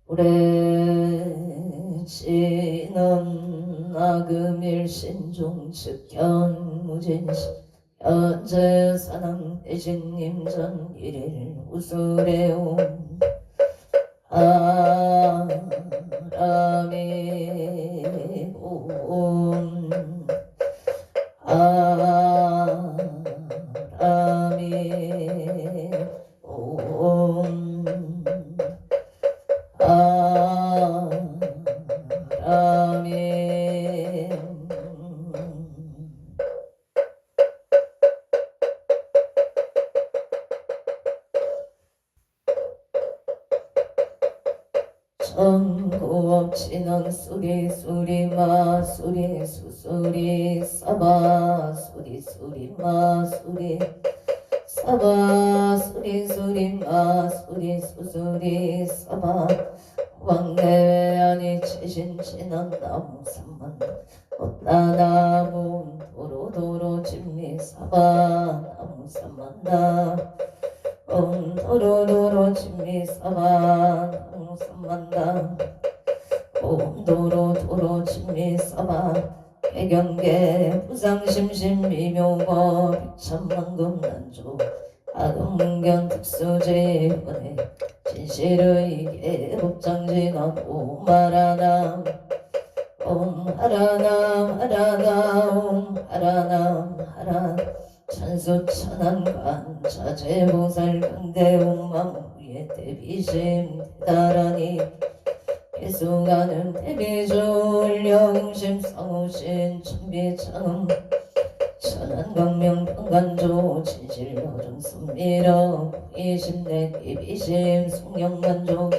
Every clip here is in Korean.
오래 지난 나금일신종 측현무진시 현재 사남 대신님 전 일일 우수레온 아람이 온 아람이 온 아람이 전구업 진원 수리 수리마 수리 수수리 사바 수리 수리마 수리 사바 수리 수리마 수리 수수리 사바 왕래외 아니 최신 진원 나무 삼만 꽃나나무 도로도로 진미 사바 나무 삼만나 도로도로 진미 사바 나무 삼만나 도로도로 진미 사바 개경계 부상심심 미묘거 백천만금 난조 아동문견 특수제원회 진실의 계법장진원 오마라남 옴하라남 하라나 옴하라남 하라 천수천안관 자제보살 강대옥망후에 대비심 대다라니 개수가는 대비주울령심 성우신 천비창음 천안광명 평간조 진실여정 선미러 이심내 대비심 송영만조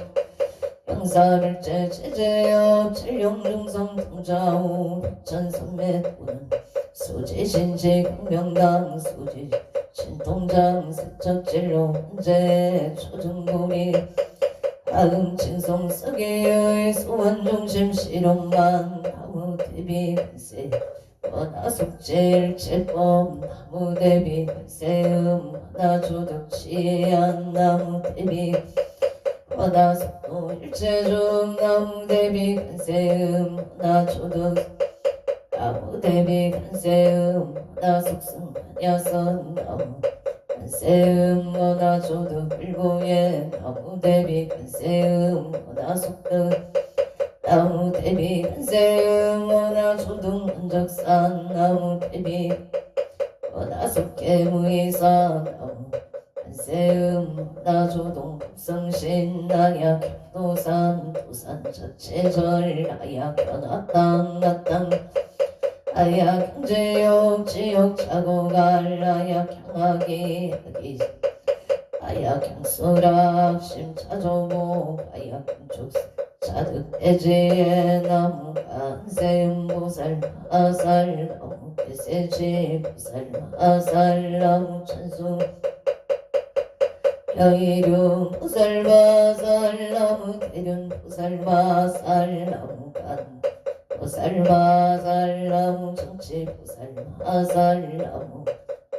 영사일제 제제여 칠룡중성 통자우 백천선매도는 수지신지 강명당 수지 신통장 색적진로 헌재 초중고리 다음친송 서계의 소원중심 실용만 나무대비 관세 원하숙질 칠법 나무대비 관세음 하나조덕치안 나무대비 원하숙도 일체중 나무대비 관세음 하나조덕 나무대비 관세음 원하숙승 한야선 나무 관세음 원하조덕 일고예 나무대비 관세음 원하숙득 나무대비 관세음 원하조덕 원적산 나무대비 원하숙계무이사 나무 관세음 원하조동 급성신 나약 도산 도산 자체절 나약 변화땅 나땅 아약 경제역 지역 자고갈 아약 향하기 하기 아약 향수락 심차조복 아약 경축 자득대지의 나무 간세음 보살 마살 나무 개세지 보살 마살 나무 천수 여의룡 보살 마살 나무 대륜 보살 마살 나무 간 보살 마살 나무 정치 보살 마살 나무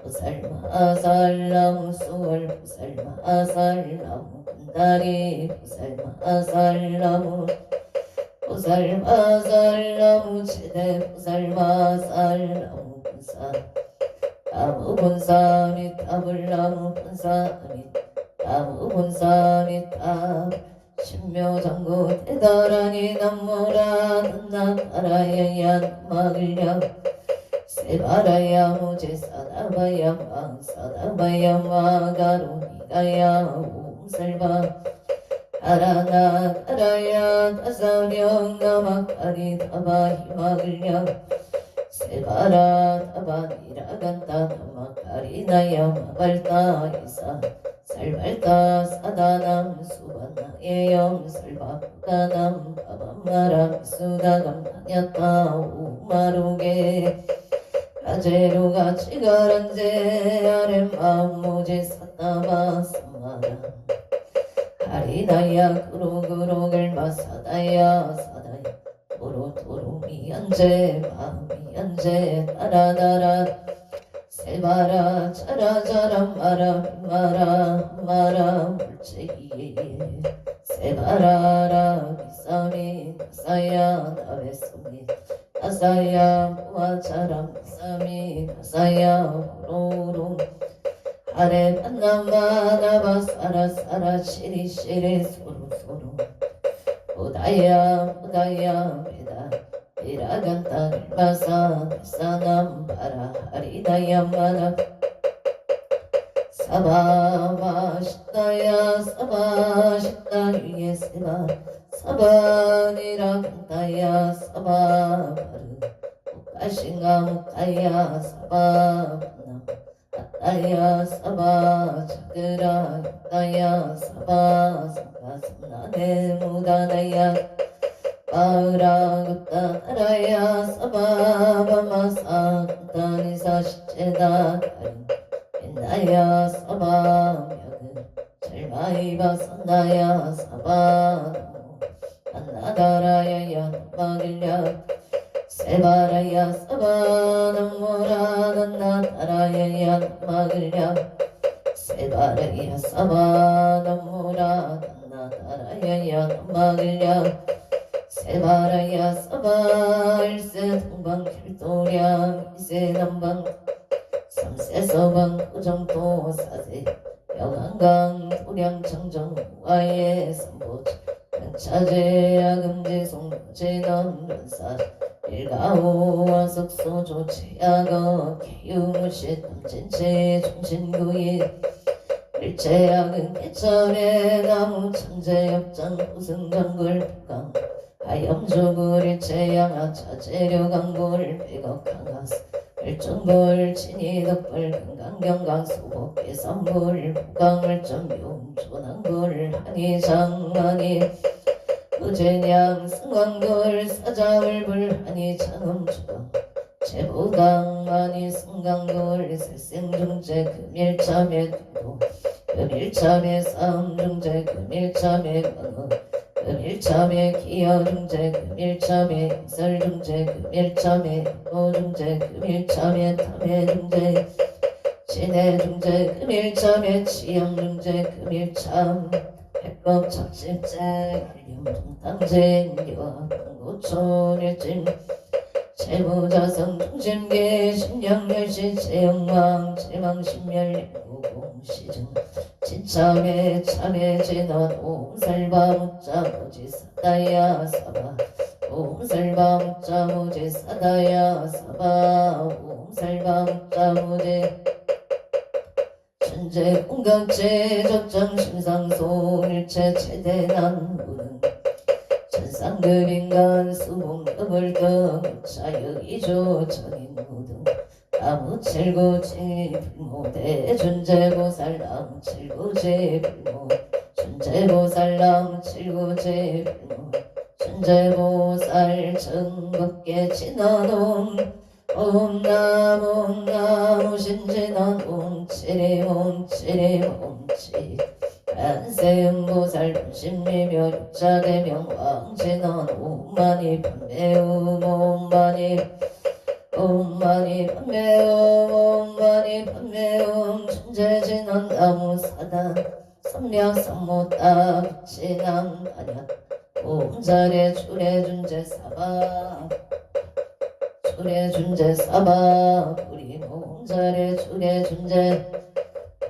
보살 마살 나무 수월 보살 마살 나무 군다리 보살 마살 나무 보살 마살 나무 최대 보살 마살 나무 분사 나무 분사 및 나무 분사 및 나무 분사 및 신묘장구 대다라니 남모라 난나라야야 막을려 세바라야 무제 사다바야 마 사다바야 마가로니가야 옴살바 아라나 가라야 다사령 나마카리 다바히 막을려 세바라 다바니라간다 나마카리나야 마발다 이사 살발다 사다남 수반나의 염살바부다남 바밤마람 수다감 나냐타 우마루게 가제루가 치가란제 아렘맘 모제 사다바 사마라 하리나야 구로구로글 마사다야 사다야 도로도로 미안제 마미안제 따라다라 세바라 차라자라 마라 마라 마라 물체기에 세바라라 비사미 가사야 나베소미 가사야 무아차람 비사미 가사야 호로로 아래 만나마나바 사라사라 시리시리 소로소로 우다야 베다 비라간타 일바사 사남바라 하리다야 마나 사바마시다야 사바시다 위에세바 사바니라 간타야 사바바르 무카싱가 무카야 사바바나 아따야 사바 자그라 야따야 사바 상가sam나네 무다나야 바으라굿다 나라야 사바바마사 간타니사 시체다 가린 나야 사바명은 절마이바 산나야 사바나모 안나다라야야 나마길랴 세바라야 사바나모라 난나다라야야 나마길랴 세바라야 사바나모라 난나다라야야 나마길랴 세바라야 사바 일세 동방 길도량 이세 남방 삼세서방 구정토 사세 영한강 도량 청정 와예 삼보지 차제 야금제 송제 넘런사 일가오와 석소조 제야거 개유무시 땀진체 종신구이 일제야근 개철에 나무 천재역장 우승정글 북강 하염조굴 일제양아 차제려강골 백억강하스 일정불 친이덕불 금강경강 소복계 선불 북강을 점용 조낭불 한이장만이 의제냥 승광불 사자울불 한이장음주강 제보강만이 승강불 살생중제 금일참에 두도 금일참에 싸움중제 금일참에 강어 금일참에 기여중제 금일참에 임설중제 금일참에 노중제 금일참에 탐해중제 진해중제 금일참에 치영중제 금일참 백법착실제 일념동탕제 인교합공고촌일진 재무자성 중심계 심령열시 제영망 제망심멸구공시증 진참에 참에 진원 옹살바 묻자 무지 사다야 사바 옹살바 묻자 무지 사다야 사바 옹살바 묻자 무지 천재 공각제 적정 심상소 일체 최대난 무능 천상급인간 수봉급을 등 자유이조 정인무등 나무칠구지 불모대 준재보살 나무칠구지 불모 준재보살 나무칠구지 불모 준재보살 정법계 진화놈 옴나무 신진한 옴치리 옴치리 옴치 안세음보살 분심미묘 육자대명 왕진원 옴마니 판매음 옴마니 옴마니 판매음 옴마니 판매음 천재진원 나무사단 삼략삼모따 빛이남 단약 옴자례 출애준제 사바 출애준제 사바 우리 옴자례 출애준제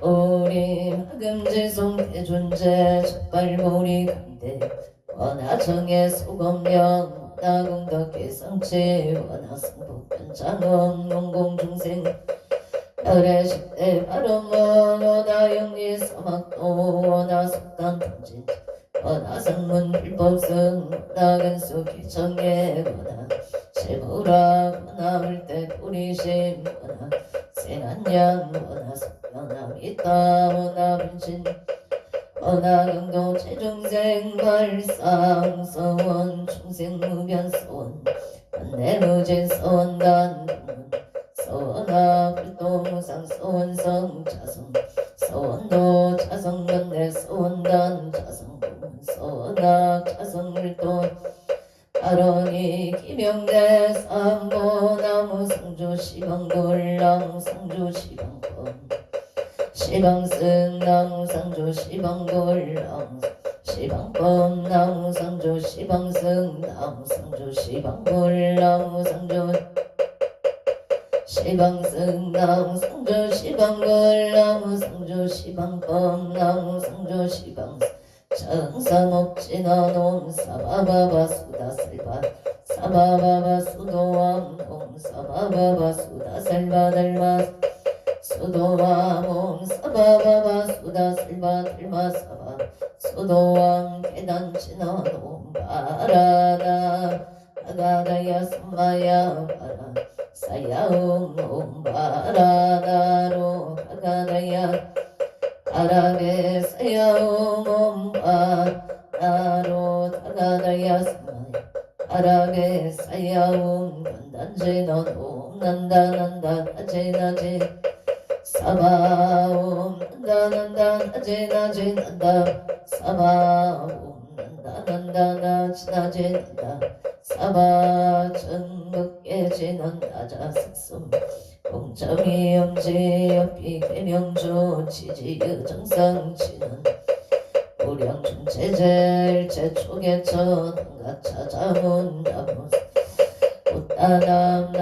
우리 마금지송 대존재 첫발모리 강대 원하정의 소검령 나공덕계 성치 원하승복변장엄 농공중생 열의 십대 바로먼 원하영리 서막도 원하속담통진 원하성문 불법승 원하근수 기청예 원하 제보라 원하물대 뿌리심 원하 세난양 원하석변함있다 원하분신 원하경도 최중생 발상 서원 충생무변 서원 반대무진 서원단 서원하 불도무상 서원성 자성 서원도 자성변대 서원단 자성문 서원하 자성물도 아론이 기명대 삼보나무 상주 시방골 나무 상주 시방권 시방승 나무 상주 시방골 나무 시방법 나무상조 시방승 나무상조 시방불 나무상조 시방승 나무상조 시방불 나무상조 시방법 나무상조 시방승 정사목진어놈 사바바바 수다슬바 사바바바 수도암 옴 사바바바 수다슬바들마 수도암 사바바바 수다슬바 들마 사바 수도암 계단치너놈 바라나 아가다야 삼마야 바라 사야옴 옴 바라나로 아가다야 아라베 사야옴 바라로 다가다야 삼마야 아라베 사야옴 간단제너놈 난다난다 나제나제 사바옴 난다난다 나제나제 난다 사바옴 난다난다 나제나제 난다 사바 전극계제는 나자색숨 공점이 염지 옆이 개명조 지지유 정상치는 우량중체제 제초계천 한가 찾아문 나무 꽃다남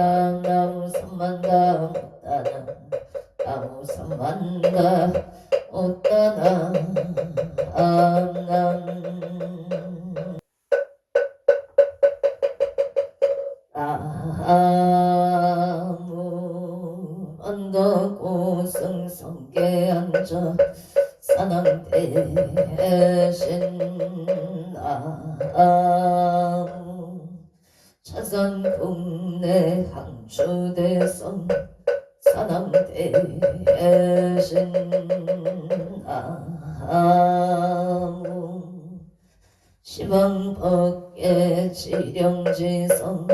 나무 삼만다 꽃다남 나무 삼만다 꽃다남 암남 나무 언덕고승성계 앉아 산왕대신 나무 차선 국내 항주대성 산왕대신 나무 시방법계 지령지성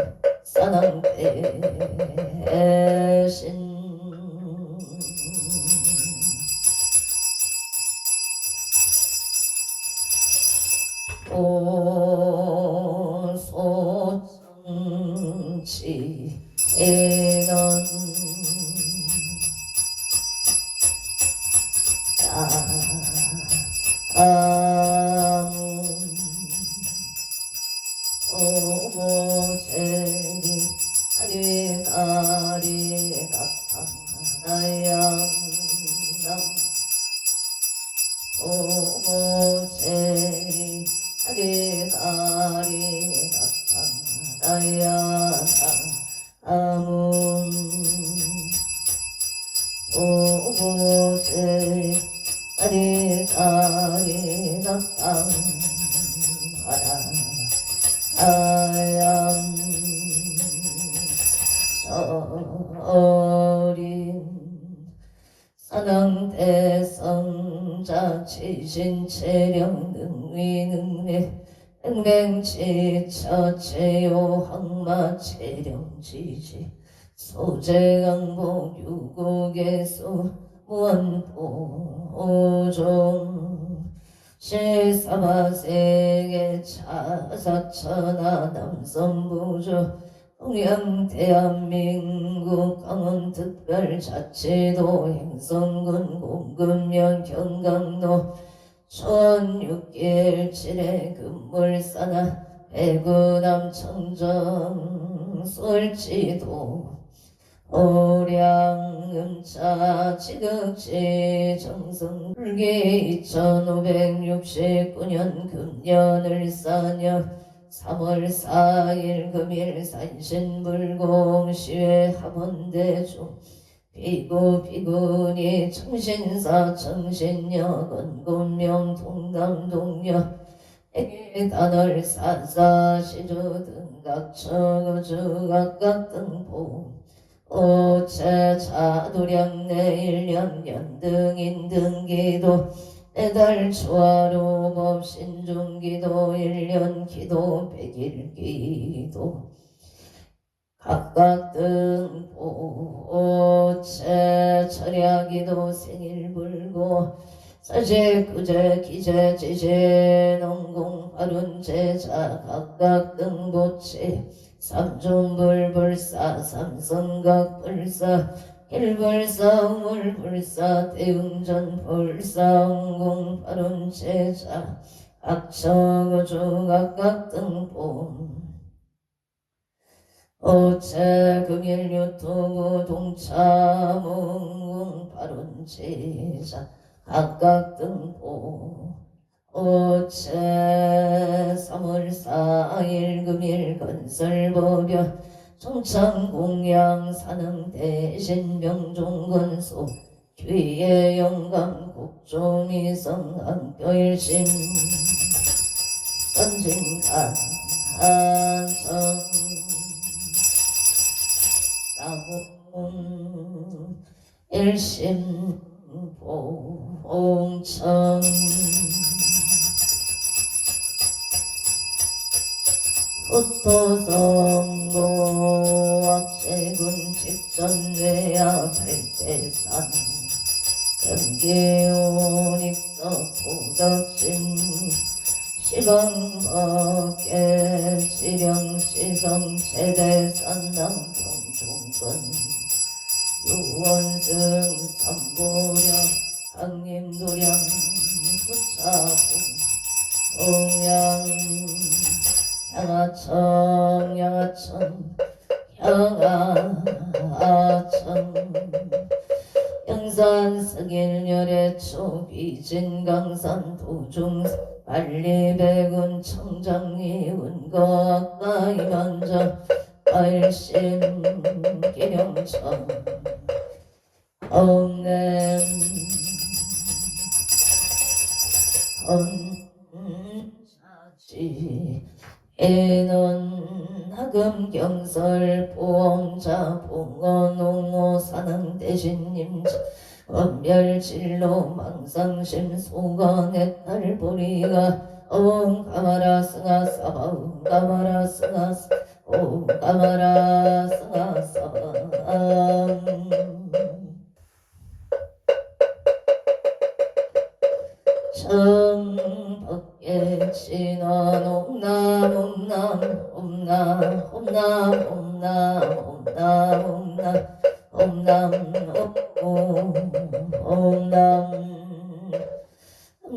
산왕대신 오소정치에는 아무 오보제리 아리가리 가탕하나양남 오보제리 아리가리 가탕하나양남 오보제리 아리가리 가탕하나 아양 서린 산왕대성자 지신체령 능위능례 행뱅지처체요 항마체령지지 소재강복 유국예수 무언보종 실사바세계 차사천하 남선부주 동양 대한민국 강원특별자치도 행성군 공금면 경강로 천 6길 7회 금물산하 배구남 청정 솔지도 오량음차 지극지 정성불기 2569년 금년을 사녀 3월 4일 금일 산신불공 시회 합원대중 비구비구니 청신사 청신여 건곤명 동남동여 애기단월 사사 시주 등각처거주 각각 등보 오체 자도량 내일년 연등인 등기도 내달 초하루 법신중기도 1년 기도 100일기도 각각 등보 오체 철야기도 생일불고 사제 구제 기제 지제 농공 발운제자 각각 등보체 삼중불불사 삼성각불사 일불사 우물불사 대웅전불사 응공발운제자 악처구주 각각 등본 오체 금일유토구 동차 문궁 발운지자 각각 등본 오체 3월 4일 금일 건설보려 청창공양 산흥대신 명종건소 귀의 영감 국조미성 한표일심 선진간 한성 나무 일심 봉청 후토성고 악재군 직전외야 발대산 경계온익서 보덕진 시방밖에 지령시성 최대산 남평종근 유원승 삼보령 항림도량 수차고 동양 양하천 영산 승일열의 초기진 강산 도중 관리백운 청장리 운거 이만자 알심 기령천 엉냄 헌자지 애는 하금 경설 보험자 봉어농어 산항대신님 원별진로 망상심 소간의 딸보리가 가마라 승하 사바 가마라 승하 가마라 승하 사바 청밖에 진원 옴남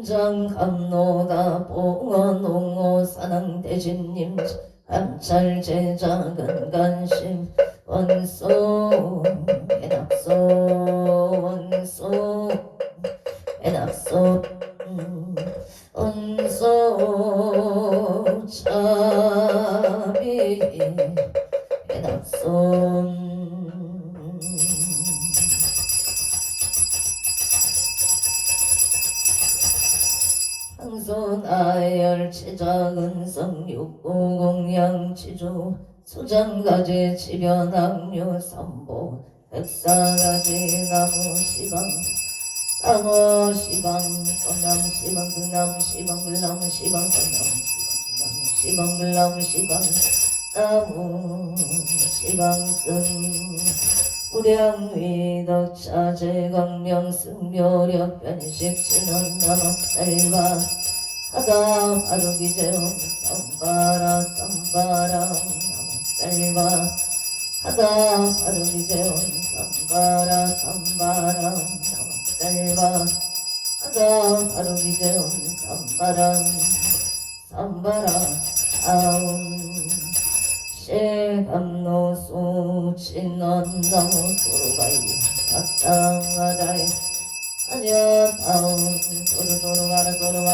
함장감노다 봉어농어 산항대신님 감찰제작은 간심 원소 해납소 원소 해납소 원소 차비 해납소 항소나열 체작은성 육고공양치조 소장가지 지변학류 삼보 백사가지 나무시방 나무시방 건남시방 금남시방 물남시방 건남시방 물남시방 나무시방승 우량위덕차 제강명 승묘력 변식진원 남악살바 하다 바로기제험 쌈바라 남악살바 하다 바로기제험 쌈바라 남악살바 하다 바로기제험 쌈바라 아움 감노수 진원나무 소로가이 딱땅하다이 아니야 다운 소로가라 소로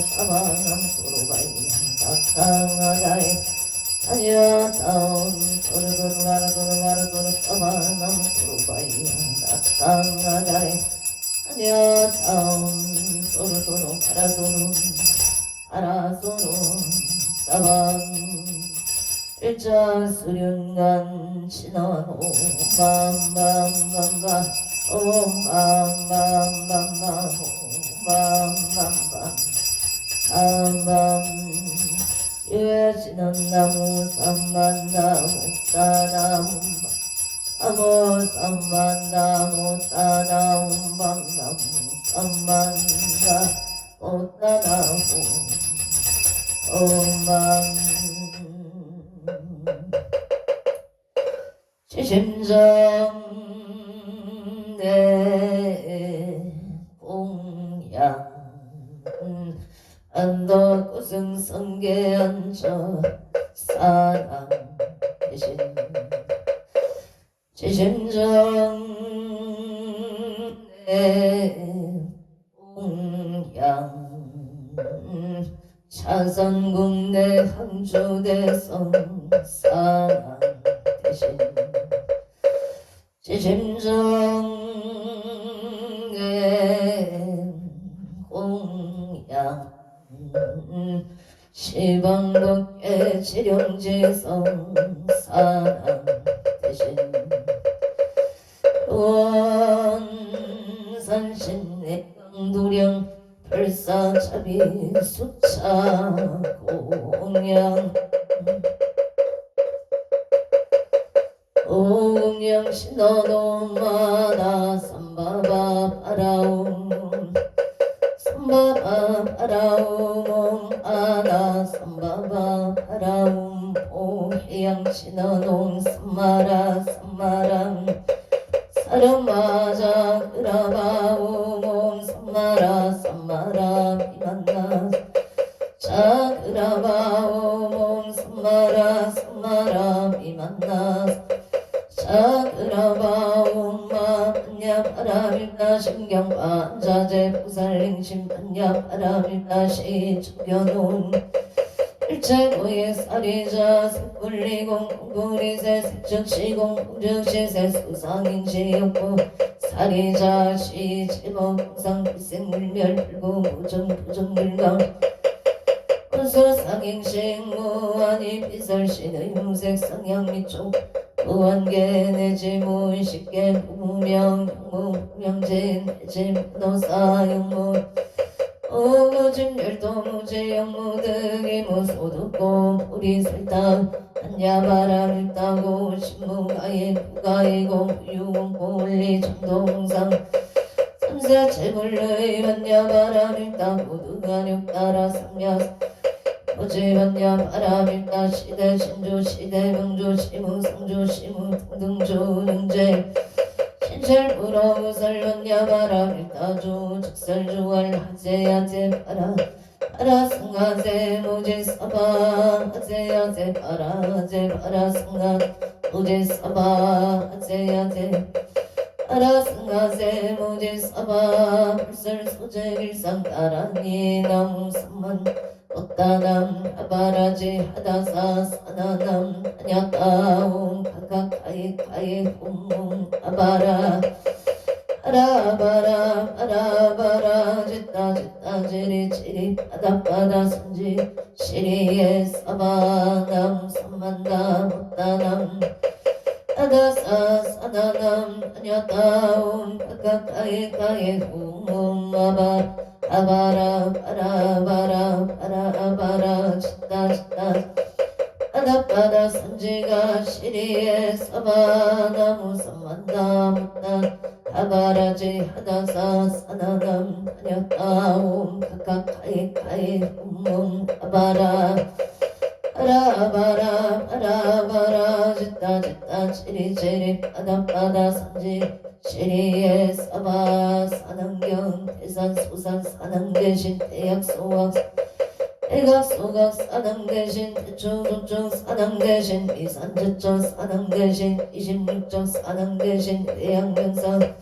사바남 소로가이 딱땅하다이 아니야 다운 소로가라 소로 사바남 소로가이 딱땅하다이 아니야 다운 소로 아라소로 사방 일자수륜간 진원 오밤밤밤밤 오밤밤밤밤 오밤밤밤 밤밤 유해지는 나무 삼만나무 따나무 나무 삼만나무 따나무 밤나무 삼만나 오따나무 오밤 지심정 내 공양 안덕 고승성계 앉아 사남 대신 지심정내 공양 차선국내 항주대성 사남 대신 지심정내 공양 시방국계 지령지성 사남 대신 원산신내 강두령 불사차비 수차 공양 공양 신어도마나 삼바바 파라움 삼바바 파라움 아나 삼바바 파라움 오해양 신어동 삼마라 삼마람 사름마자 그라바움 삼마라 삼마라 비만나 자그라바움 삼마라 삼마라 비만나 자그라바움 마냐 바람일까 신경반자재 부살링심 반야 바람일까 시축견운 일체고의 사리자 색불리공 공구리세 색즉시공 공즉시세 수상인지욕구 사리자 시지법 공상 불생물멸 불구 무정 부정물강 원수상행식 무한이 비설신의 무색 상향 미촉 무한계 내지 무의식계 무명 무명진 내지 무노사용무 오무진열도 무제영무득이 무소득고 불이설당 한야바람을 따고 신무가에 부가이고 유공고 원리 정동상 삼세체불의 한야바람을 따고 누가력 따라 삼야 오지반야 바람일까 시대 신주 시대 명주 시무 성주 시무 등등주 능제 신철부로 우설론야 바람일까 주 즉설주월 하제야제 바라 바라 승하제 무제 사바 하제야제 바라 하제 바라 승하 무제 사바 하제야제 바라 승하제 무제 사바 불설 소제 일상 따라니 나무 삼만 꽃다남 아바라지 하다사 사나남 하냐따움 카카카이 카이 홈홈 아바라 아라바라 아라바라 짓다 짓다 지리 지리 바다바다 선지 시리에 사바남 삼만다 못다남 하다사 사나남 하냐따움 카카카이 카이 홈홈 아바라 바라바라 바라바라 짓다 짓다 바다바다 선지가 시리에 사바나무 삼만다 못다 아바라지 하다사 사나남 하냐따움 카카카이 카이 홈홈 아바라 바라바라 바라바라 짓다 짓다 지리지리 바다바다 선지 시리에 사바 사남경 대산 소산 사남 대신 대약 소각 대각 소각 사남 대신 대충 조충 사남 대신 미산 제천 사남 대신 26정 사남 대신 대양명산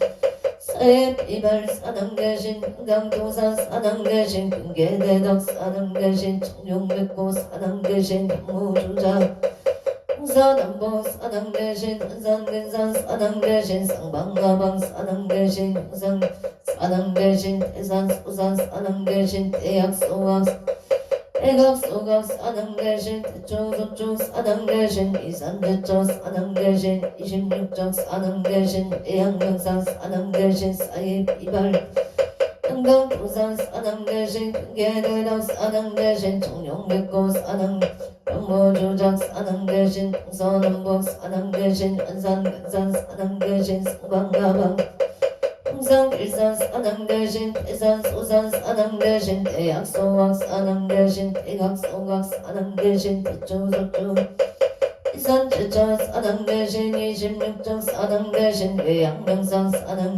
사회 비발 사남 대신 금강도산 사남 대신 금계대덕 사남 대신 청룡백고 사남 대신 형무주장 사남보 사남 대신 한산근산 사남 대신 상방가방 사남 대신 형상 사남 대신 대산 소산 사남 대신 대약 소각 대각 소각 사남 대신 대초 소초 사남 대신 이산 대초 사남 대신 26정 사남 대신 대양명산 사남 대신 사이 비발 금강도산 사남 대신 금계대덕 사남 대신 청룡백고 사남 병모주작 사남 대신 동서남북 사남 대신 안산근산 사남 대신 성광가방 풍산길산 사남 대신 대산 소산 사남 대신 대약소각 사남 대신 대각소각 사남 대신 대초소초 이산 제천 사남 대신 26정 사남 대신 외양명산 사남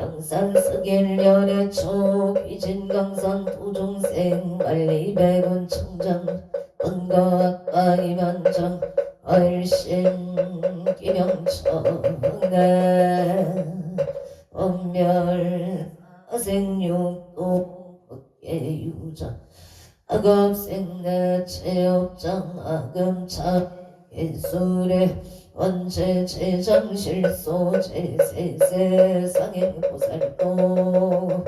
경산스길열애초 귀진강산 도종생 만리백원 청정 건거악가이만정 얼씬 기명천내 엄멸 아생육도 법계유전 악업생내 체업장 악음차 예술의 원체 제장실소 제세세상의 보살도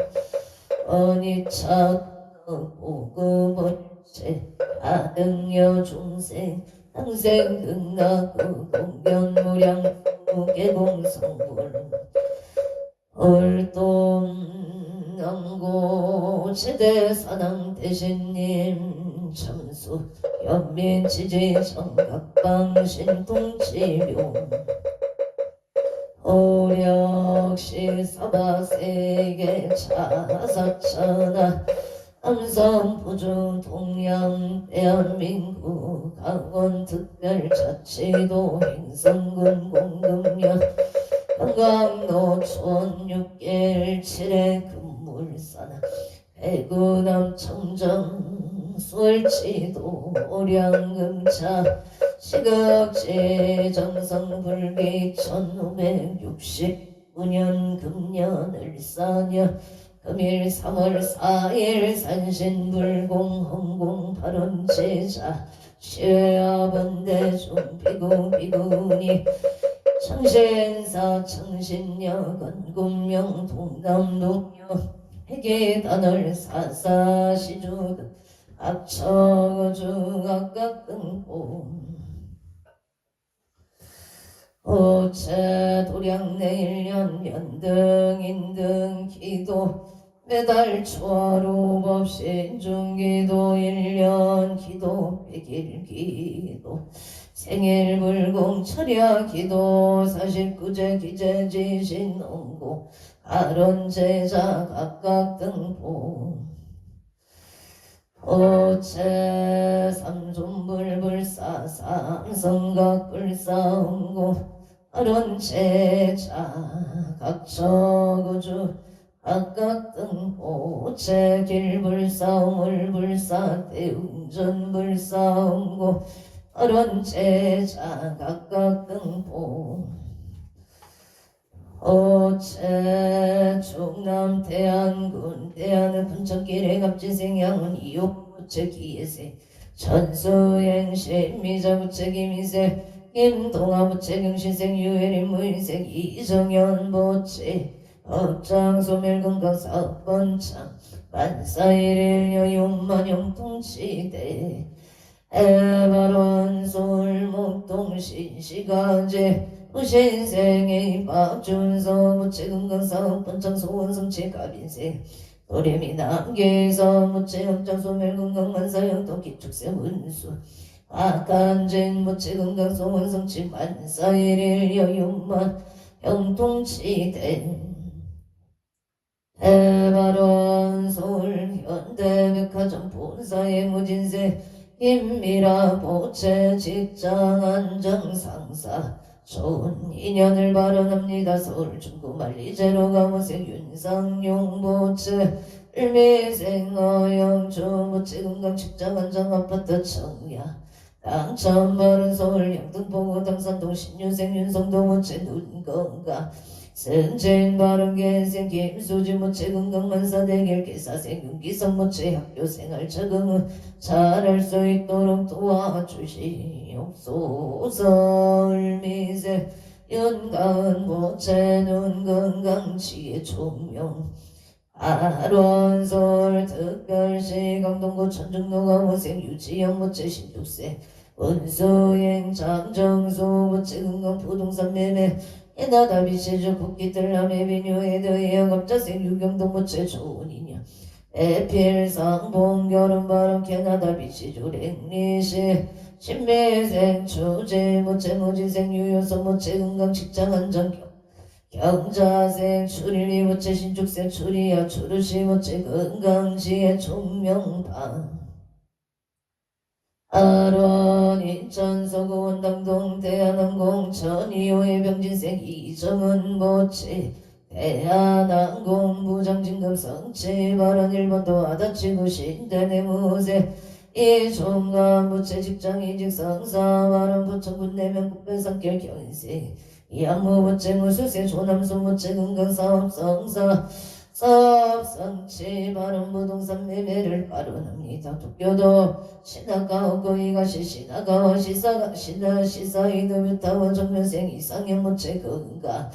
언니차 오금원체 아등여 중생 항생 극락구 공견무량 무계공성불 얼동 남고 제대사당 대신님 참수 연민지지 정각방 신통치료 오력시 사바세계 차사천하 삼성부주 동양 대한민국 강원특별자치도 행성군 공금역 한강노천 6개월 7회 금물산 대구남 청정 수월치도 오량금차 시각제 정성불기 1569년 금년 을사년 금일 3월 4일 산신불공 헌공 발원제자 시외아번대 좀비구 비구니 청신사 청신여 건군명 동남동여 회계단을 사사시주 악처주 악각등포 오체 도량내일년 연등인등 기도 매달 초하루 법신 중기도 1년 기도 100일 기도 생일불공 철야 기도 49제 기재지신 옹고 아론제자 각각 등포 오체 삼존불불사 삼성각불사옹고 아론제자 각처구주 각각 등포 오체 길불사 오물불사 대웅전불사옹고 아론제자 각각 등포 오체 충남 대안군 대안은 분척길에 갑지생양은 이옥부채 기예세 천수행시 미자부채 김이세 김동아부채 경시생 유해림 무인색 이정현부채 업장소멸건강 사업번창 만사일일 여용만용통치대 해발원솔 목동신시가제 우신생의 박준서 무채건강사업 번창 소원성치 가빈생 도래미 남계서 무채업장소멸건강 만사영통 기축세 문수 악간진 무채건강 소원성치 만사일일 여용만 영통치대 해발원 서울 현대백화점 본사의 무진세 김미라 보채 직장 안정상사 좋은 인연을 발언합니다. 서울 중구 만리제로 가무색 윤상용 보채 을미생어영주 보채 금강 직장 안정 아파트 청야 당천 바른 서울 영등포구 당산동 신유생 윤성도 보채 눈건강 승진 바른 개생 김수지 모체 건강만사 대결 개사생 윤기성 모체 학교생활 적응을 잘할 수 있도록 도와주시옵소서. 을미세 연가은 모체 눈건강 지혜 총명 아론솔 특별시 강동구 천중로 가무생 유지영 모체 신축생 원수행 장정수 모체 건강 부동산 매매 에나다비시주 국기들남의 비뉴에 더해 영업자생 유경동 모체 좋은 인연 에필상 봉결혼 바람 캐나다비시주 랭리시 신매생 추제 모체 모지생 유효성 모체 건강 직장 안정경 경자생 출일이 모체 신축생 출이야 추르시 모체 건강지혜 총명방 아론 인천서구 원당동 대한항공 전이호의 병진생 이정은 모치 대한항공부장진급 성취발언 1번도 아다치고 신대내무새 이종간부채 직장이직 성사발언 부천군 내면 국배산길 경인생 이양무부채 무수세 조남소부채 금강사업 성사 사업성취발언 부동산 매매를 발언합니다. 도쿄도 신하가오고 이가시 신하가와 시사 이노뮤타워 정면생 이상형 무채 금가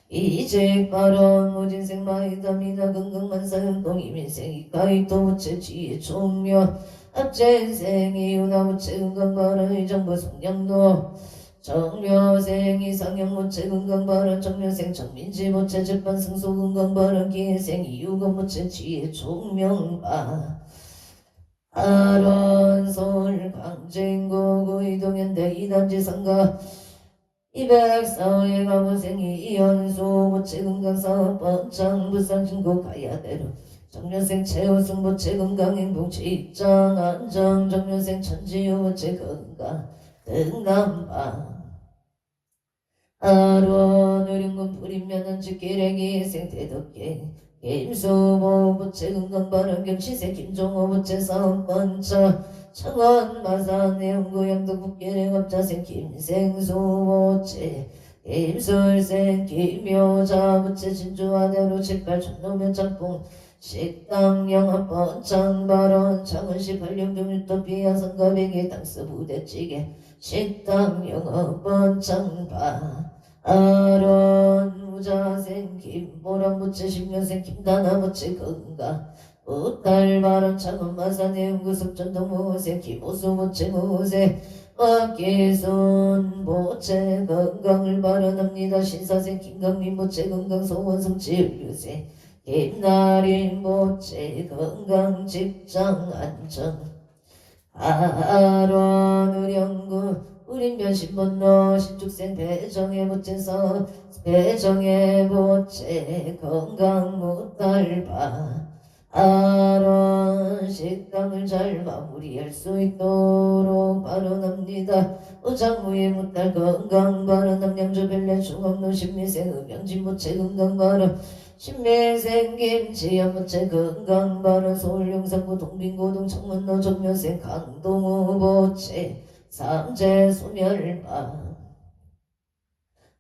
이직 발언 무진생 마이다미나 긍긍만사연동 이민생 이가이토 부채 지혜 총묘 합재생 이유나 부채 금강발언 의정부 송량도 정묘생 이상형 부채 금강발언 정묘생 정민지 부채 재판 승소 금강발언 기회생 이유건 부채 지혜 총명바 아론 서울 강진구 이동현대 이단지 상가 204호의 가무생이 이현수 부채 금강사업 번창 부산 중구 가야대로 정년생 최우승 부채 금강행복 직장 안정 정년생 천지유 부채 금강 등남방 아론 의령군 불임면은 직기래기 생태덕계 김수보 부채 금강발언 경시세 김종호 부채 사업 번창 청원 마산 내용구양도 국계랭업자생 김생수 부채 김술생 김효자 부채 진주아대로 책발 전노면 짬뽕 식당 영업 번창 발언 창원시 발령동 유토피아 성가백의 땅스 부대찌개 식당 영업 번창 아론 무자생 김보람 부채 십년생 김다나 부채 건가 우탈발언 창원마산의 연구석 전동무세 김호수 부채 무세 박기순 부채 건강을 발언합니다. 신사생 김강민 부채 건강 소원성 치유세 김나린 부채 건강 직장 안정 아론 의령군 우린변 신번로 신축생 배정의 부채서 배정의 부채 건강 무탈바 아론 식당을 잘 마무리할 수 있도록 발언합니다. 우장무의 무탈 건강 발언 남양주 벨레 중앙로 신미생 음양진 부채 건강 발언 신미생 김지연 부채 건강 발언 서울 용산구 동빈고동 청문로 정면생 강동우 부채 삼재 소멸바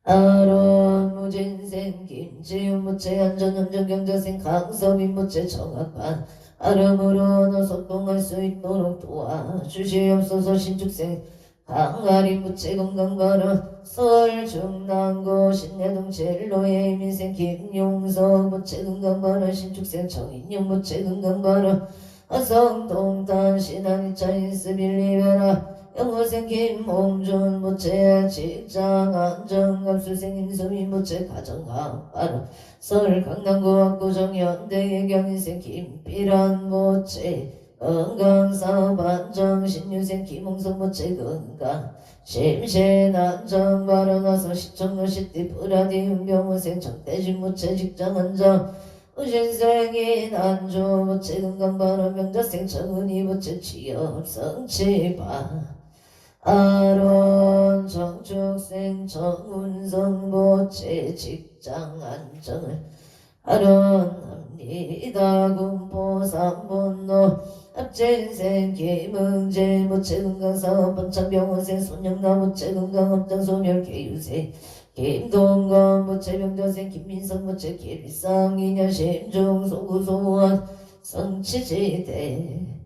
아론 무진생 김지윤 부채 안전운전 경자생 강서민 부채 정학반 아름으로 너 소통할 수 있도록 도와주시옵소서. 신축생 강아린 부채 건강발언 서울 중랑구 신내동 젤로의 이민생 김용서 부채 건강발언 신축생 정인용 부채 건강발언 화성동탄 신한이차인스 빌리베라 영호생 김홍준 부채 직장 안정 압수생 임수민 부채 가정학 발언 서울 강남구 압구정연대 경인생 김필환 부채 건강사업 안정 신유생 김홍성 부채 건강 심신 안정 발언하서 시청로 시티 브라디 은병호생 정대진 부채 직장 안정 우신생이 난조 부채 건강 발언 명자생 정은이 부채 취업 성취바 아론 정축생 정운성 부채 직장 안정을 아론합니다. 군포 삼본로 합진생 김응재 부채 건강사업 번창병원생 손영나 부채 건강업장 소멸 개유생 김동건 부채 병자생 김민성 부채 길상 이년 심중 소구소원 성취지대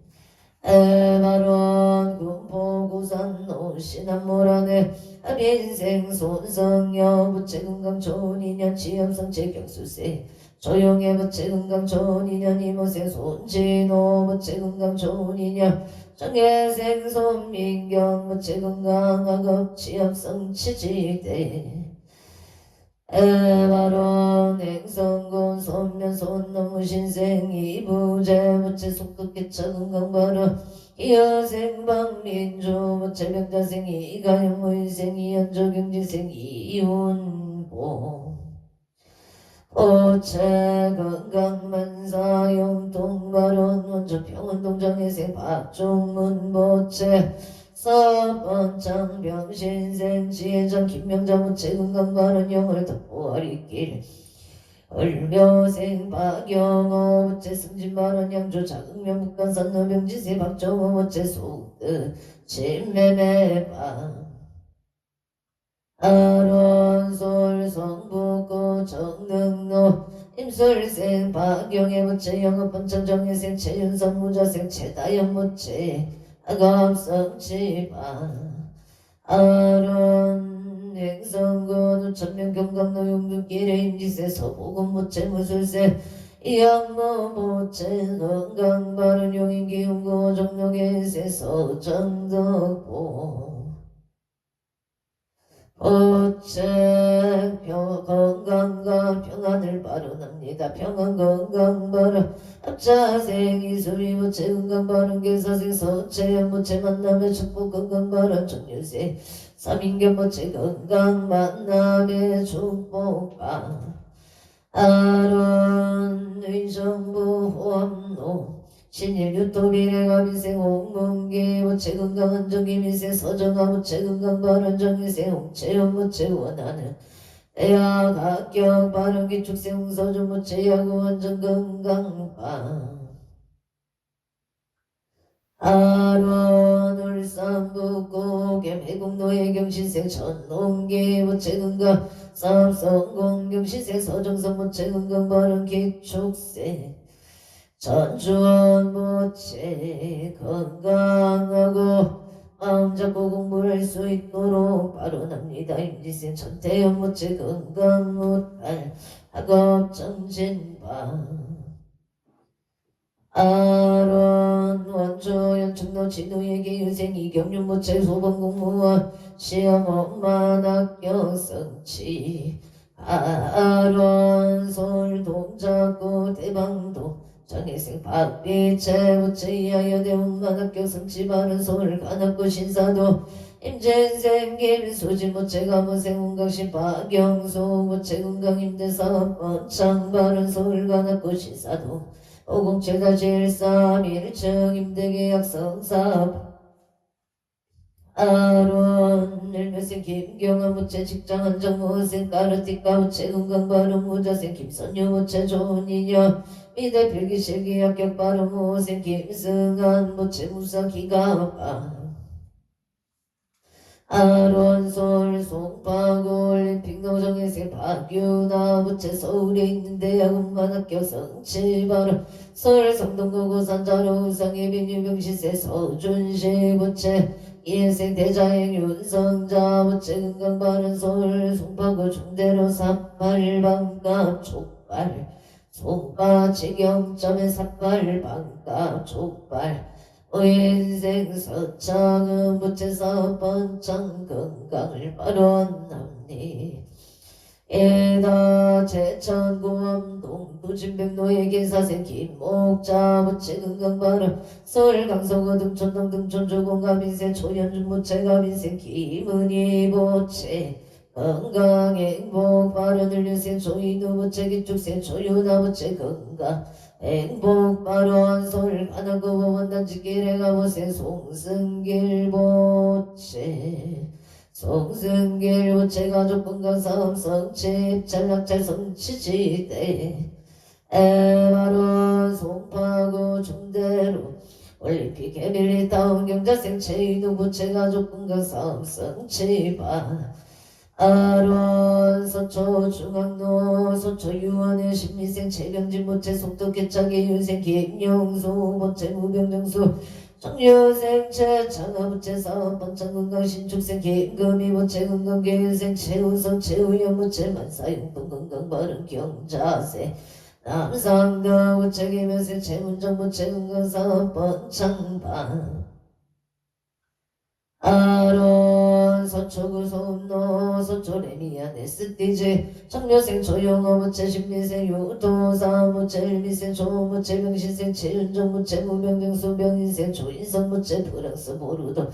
에바론 군포 구산 노신한모란에 합인생 손성여 부채 건강 좋은 인연 취업성체 경수세 조용해 부채 건강 좋은 인연 이모생 손진호 부채 건강 좋은 인연 정혜생 손민경 부채 건강 학업 취업성취지대 에바론 행성군 손면 손너무 신생 이부재 부채 속독기차 건강발언 이여생 박민주 부채 병자생 이가영 무인생 이현조 경지생 이윤보 부채 건강만사 용통발언 원조 평원동정회생 박종문 부채 서번창 병신생 지혜장 김명자 부채 건강발언 영월 덕보아리길 을묘생 박영호 무채 승진발언 양조 자극면 북한산 노병지세 박정호 무채 속득 진매매방 아론솔 성북구 정릉로 임술생 박영애 무채 영업번창 정예생 최윤선 무자생 최다연 무채 아감성지방 아론 행성군 우천명 경강로 용두길에 임지세 서보금 무채 무술세 이양모 무채 건강바른 용인기 용고 정록의 서정덕보 어째 건강과 평안을 바라납니다. 평안 건강 바라 합자생 이수리 무채 건강 바른 계사생 서채연 무채 만남의 축복 건강 바라 정유생 삼인견 무채 건강 만남의 축복바 아론 의정부 호암로 신일 유토비례가 미생 옥문기 무채 건강한 정기미생 서정아 무채 건강 바른 정유생 홍채연 무채 원하는 대학 합격 바른 기축생 홍서준 무채 야구 완전 건강바 아론 울산북구 계매국노예 경신생 천농기 무채 건강 삼성공 경신생 서정선 무채 건강 바른 기축생 전주원 무채 건강하고 마음 잡고 공부를 할 수 있도록 바로납니다. 임지생 전태현 무채 건강 못할 학업 정진방 아론 원조연 충노 진우에게 유생 이경윤 무채 소방 공무원 시험 엄만 합격 성취 아론 서울 동작구 대방도 정혜생 박비채 무채 이하여대 엄만 합격 성취 바른 서울 관악구 신사도 임진생 김수진 무채 가무생 운강신 박영수 무채 건강 임대사업 번창 바른 서울 관악구 신사도 5074 1층 임대계약 성사 아론 일묘생 김경아 무채 직장 안정 무생 까르티까 무채 건강 바른 무자생 김선유 무채 좋은 인연 미대 필기실 기합격 바른 무생 김승한 무채 무사 기가파 아론솔 송파구 올림픽 노정에서 박유나 무채 서울에 있는 대학원만 합격 성취 바로 서울 성동구 고산자로 우상예빈 유병시세 서준시 무채 이혜생 대자행 윤성자 무채 건강 바른 서울 송파구 중대로 38반갑 족발 송파 직영점에 38반갑 족발 인생 서창은 부채사 번창 건강을 바라납니 에다 제천고암동 부진백로의 계사생 김목자 부채 건강 바라 서울 강서구 등촌동 등촌주공감인생 초연준 부채감인생 김은희 부채 건강 행복 바른을 유생 조인우 부채 기축생 조윤아 부채 건강 행복 바른 서울 관악구 원단지길에 가보세 송승길 보채 송승길 보채 가족 건강 사업 성취 전락잘 성취지대 바로 송파구 중대로 올림픽 해밀리타운 경자생 최인우 보채 가족 건강 사업 성취바 아론 서초 중앙로 서초 유원의 신미생 최병진 모채 속도 개차기 유생 김용수 모채 무병정수 정유생 최창하 모채 사업 번창 건강 신축생 김금희 모채 건강계 유생 최우성 최우연 모채 만사용동 건강 바른 경자세 남상도 모채 김여생 최문정 모채 건강 사업 번창반 아론 서초구 소음로 서초레미안 SDG 청려생 조영호 무채 신미생 유도사 무채 일미생 조무채 병신생 최윤정 무채 무병정수 병인생 조인성 무채 프랑스 보르도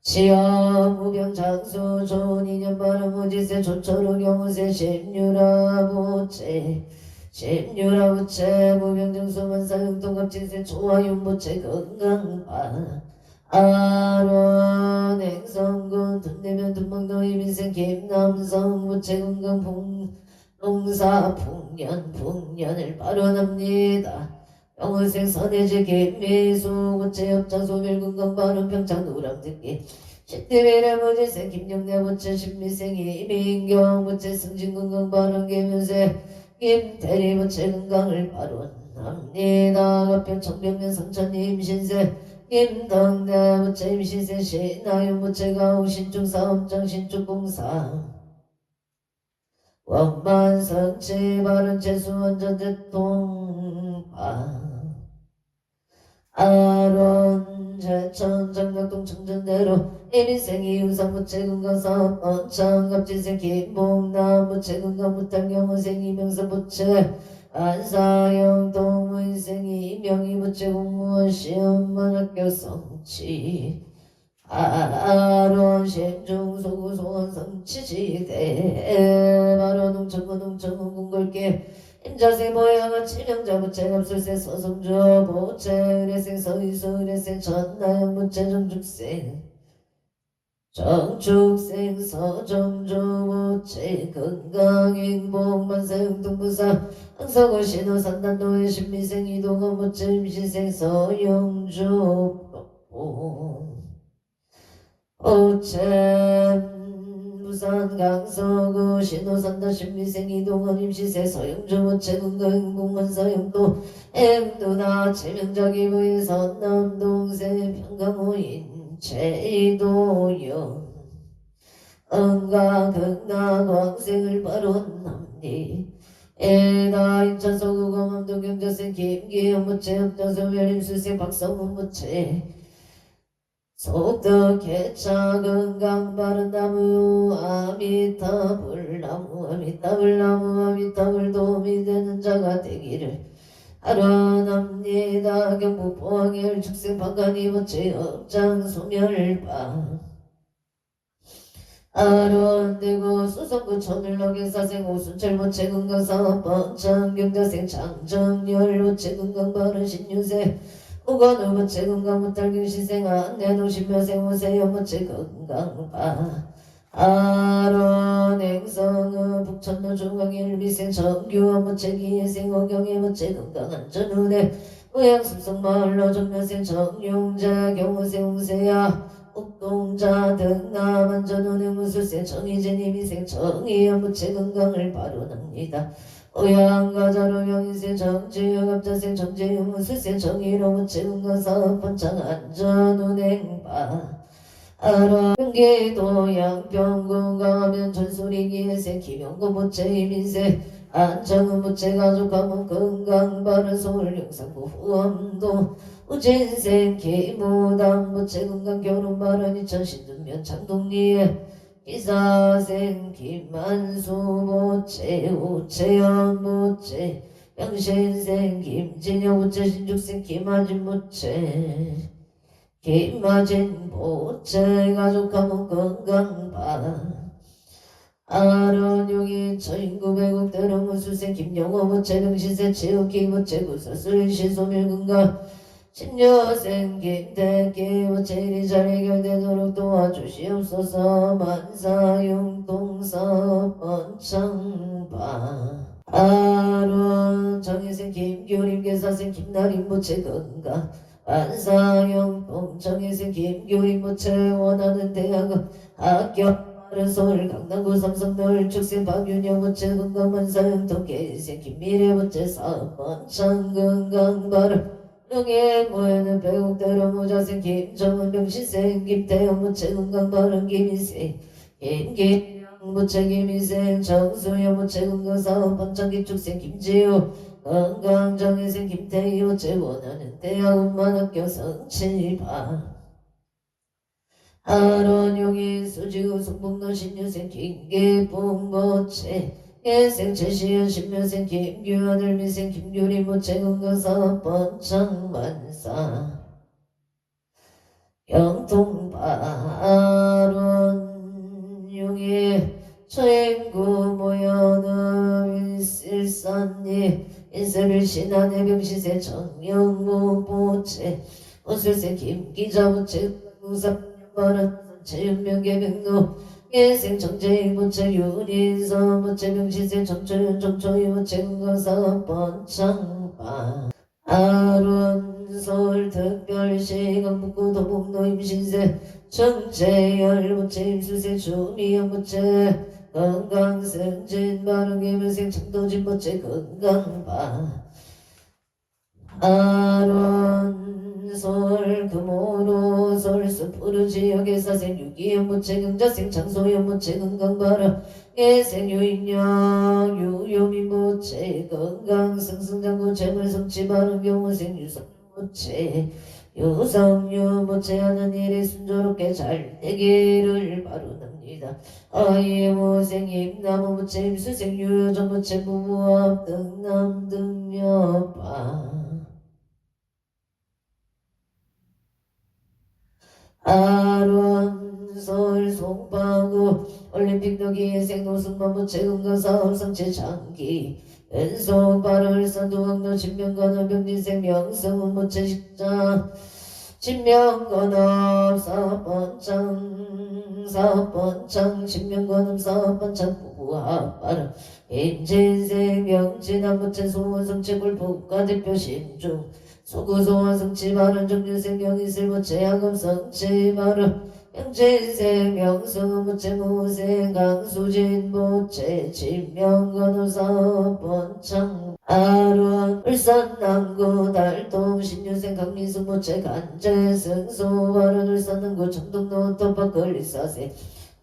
치아 무병 장수 좋은 인연 바른 무지세 조철우 경우세 심유라 무채 심유라 무채 무병정수 만사용동 갑진생 조화윤 무채 건강바 아론 행성군 둔내면 둔방도 이민생 김남성 무채 건강 동사 풍년을 발언합니다. 영어생 선해지기 미수 우체협자 소멸근강 발언 평창 노람듣기 십대배라 무지생 김영래 부채 신미생이 민경 부채 승진건강 발언 개면세 김대리 부채 건강을 발언합니다. 가평 청병면 성천님 신세 김덕내 부채 임신세 신하윤 부채가 우신중 사업장 신축공사 원만성치 바른 재수원전 대통파 아론 제천 장각동 청전대로 일인생이 우상부채 건강사업 언창갑지생 김봉남 부채 건강부탈 경호생이 명사부채 안사영 동무인생이 명의부채 공무원 시험만 합격 성취 아론 신중소구 소원 성취지대 바로 농천군 궁궐계 임자생 모양은 치명자 부채 갑술세 서성조 부채 의뢰생 서의수 의뢰생 전나영 부채 정축생 서정조 부채 건강행복 만사용 동부사 항서구 신호산단노의 신미생 이동원 부채 임시생 서영주 부채 부산 강서구 신호산다 신미생 이동원 임시세 서영주 부채 건강행복만 사용도 행도나 체명자기부의 선남동생 평강호인 최이도영 응가극나 광생을 발언합니 에다 인천서구 강원도 경자생 김기영 부채 흑자소멸 임수생 박성훈 부채 속덕 개차 건강 바른 나무 아미타불나무 아미타불 도움이 되는 자가 되기를 하련합니다. 경북 포항의 축생 방간이 부채 업장 소멸바 아련대구 수성구 천을럭의 사생 오순철 부채 건강사업 번창 경자생 장정열 부채 건강 바른 신유세 우건우 부채 건강 무탈경 시생 안내동 신묘생 오세연 부채 건강바 아론 행성은 북천로 중앙일 미생 정규원 부채 기예생 어경의 부채 건강 안전운에 의향습성 마을로 정면생 정용자 경호생 홍세야 옥동자 등 남안전운의 무술생 정희진 이미생 정희연 부채 건강을 발언합니다. 오양가자로 명인생 정지영 갑자생 정재용 무술생 정의로 부채 건강사업 번창 안전운행바 아라경기도 양평군 강화면 전소리기에생 김영구 부채 이민생 안창은 부채 가족가문 건강바른 서울 영상구 후암도 우진생 김우담 부채 건강 결혼바른 이천 신둔면 창동리에 기사생 김만수 부채 우채연 부채 영신생 김진영 부채 신죽생 김하진 부채 김하진 부채 가족가문 건강바 아론용인 처인구배국 대로무술생 김영호 부채 병신생 최욱기 부채 구설술 시소밀근가 신여생 김대기 부채 일이 잘 해결되도록 도와주시옵소서. 만사용동사 번창바 아론 정희생 김규림 계사생 김나림 부채 건강 만사용동 정희생 김규림 부채 원하는 대학은 합격 서울 강남구 삼성노을 축생 박윤영 부채 건강 만사용동 계생 김미래 부채 사업 번창 건강 바른 능의 모여는 배국대로 모자생 김정은 병신생 김태형 부채 건강 바른 김희생 김기영 부채 김희생 정수영 부채 건강 사업 번창 기축생 김지우 건강정혜생 김태희 부채 원하는 대학원만 학교 성취바 아론용인 수지구 성북로 신유생 김계봉 부채 예생 최시현 신묘생 김규하늘 미생 김규리 부채 건강사업 번창만사 영통바론 용의 처행구 모여는 일산리 인세를 신한의 병시세 정영무 부채 오술세 김기자 부채 우상 바른 체육명계 백로 예생 정제이 무체 유린서 무체 명시세 정초윤 정초유 무체 건강사업번 창파 아론설 특별시간 북구 도북로 임신세 정제열 무체 임수세 주미영 무체 건강승진 바른기물생 청도진 무체 건강파 아론설 금오로설 스푸르지역의 사생 유기연 무체 경자생 장소연 무체 건강바라 예생 유인력 유요민 무체 건강승승장구 재물성치 바른 경우생 유성 무체 유성유 무체 하는 일이 순조롭게 잘 되기를 바라옵니다. 아예 무생 임나무 무체 임수생 유효정 무체 부부합 등남 등여파 아론설 송파구 올림픽 노기의 생노승만 무체 건강사업성체 장기 연속 발월산 두학로 진명건업 병진생 명성은 무체 식자 진명건업 사업번창 진명건업 사업번창 부부합 발음 임진생 명진한 무체 소원성체 골프국가대표 신중 소구소원 성치 발언 정유생 명의슬 무체 야금 성치 발언 영진생 명승 무체 무생 강수진 무체 진명건우사업 번창 아론 울산 남구 달동 신유생 강민수 무체 간제승소 발언 울산 남구 청동로 오토파 걸리사세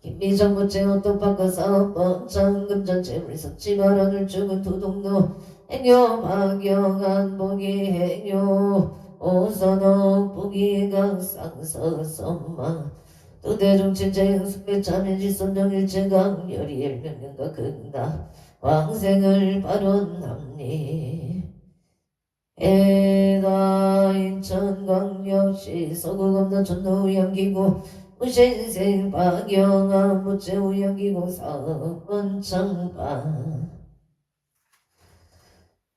김미정 무체 오토파크 사업 번창 금전 재물 성치 발언을 죽은 두동로 행요 박영한 보기 행요 오선옥 보기 강상서선마 두대중친제형 숙배참일지 손정일체 강렬이 일명령과 근다 왕생을 발언합니 해가 인천광역시 서구검도 전노우양기고 무신생 박영한 무체우양기고 사업번창파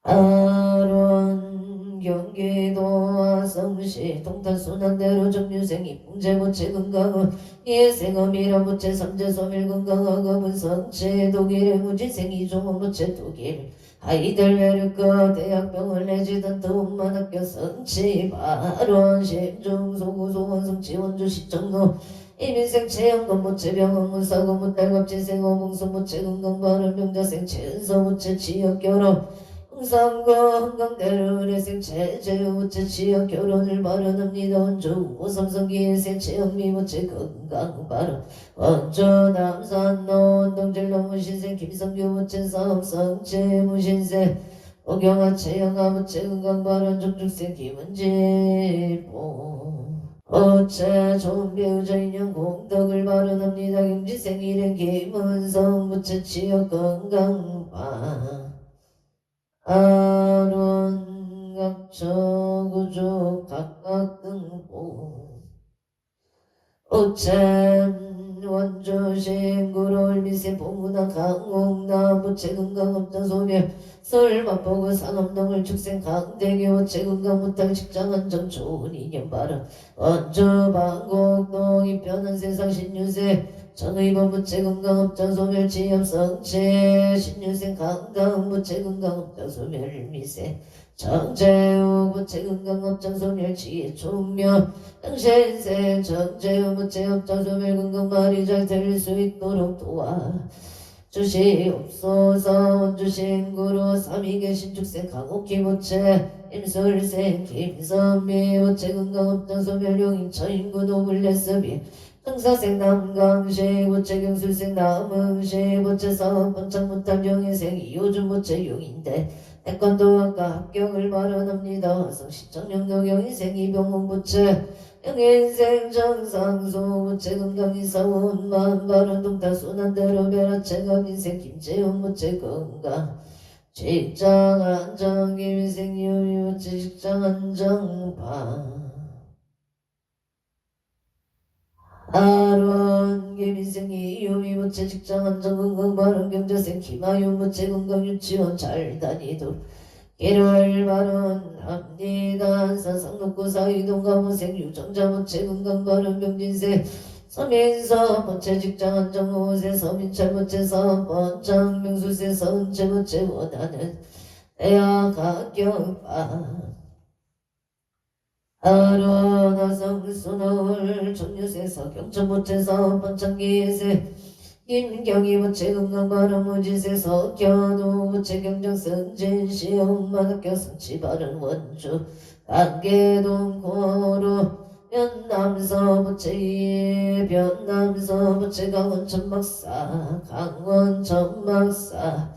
아론 경기도 화성시 동탄 순환대로 정유생 이풍제 무체 건강은 예생엄이라 무체 삼재소밀 건강하고 분성체 독일의 무지생 이종원 무체 독일 하이델베르크 대학병을 내지던 도움만학교 성치 발원 심중 소구소원 성치 원주 시청로 이민생 체형건 무체 병원 무사고 무달갑지생 어봉수 무체 건강발언 병자생 체은서 무체 지역결혼 흥상과 흥강대로 내생 체제우 무체 지역 결혼을 발언합니다. 원조 오삼성기의 체형미 무체 건강 발언 원조 남산 노원동질로 무신생 김성규 무체 사업성체 무신생 오경아 체형아 무체 건강 발언 종죽생 김은지보 어째 좋은 배우자 인연 공덕을 발언합니다. 경지생 일행 김은성 무체 지역 건강파 아론 각처구조 각각 등보 오찬 원조신구롤 미세 봉구나 강홍나 무체 건강업장 소멸 서울 맛보고 상암동을 축생 강대교 체건강 무탈 직장안정 좋은 인연 발음 원조 방곡동 이편한 세상 신유세 정의법 무체 건강업장 소멸 지엽성체 신유생 강강 무체 건강업장 소멸 미세 정재우 무체 건강업장 소멸 지총명 당신생 정재우 무체 업장 소멸 건강 말이 잘 될 수 있도록 도와 주시옵소서. 원주신구로 삼위계 신축생 강옥희 무체 임술생 김선미 무체 건강업장 소멸 용인 처인구 노블레스비 흥사생 남강시 무체 경술생 남흥시 무체 사업번창 무탈 용인생 이호준 무체 용인대 태권도 학과 합격을 발언합니다. 성시청 영역 용인생 이병훈 무체 영인생 정상소 무체 건강이사원만 발언 동탄 순환대로 벼라체감 인생 김재훈 무체 건강 직장 안정 김인생 유미 무체 직장 안정파 아론 김인생이 유미 무체 직장 안정 건강 발언 경제생 김하유 무체 건강 유치원 잘 다니도록 기를 발언합니다. 사상록구 사이동가무생 유정자 무체 건강 발언 병진생 서민서 번째 직장 안정호세 서민철 번째 사업번장 명수세 서은채 번째 원하는 대학 합격반 아로나성 수너울 정유세서 경천 번째 사업번창기세 김경희 번째 건강바른 무지세 석현우 번째 경정승진 시험만학교 성취바른 원주 안개동 고로 변남서 번째 변남서 번째 강원천 박사 강원천 박사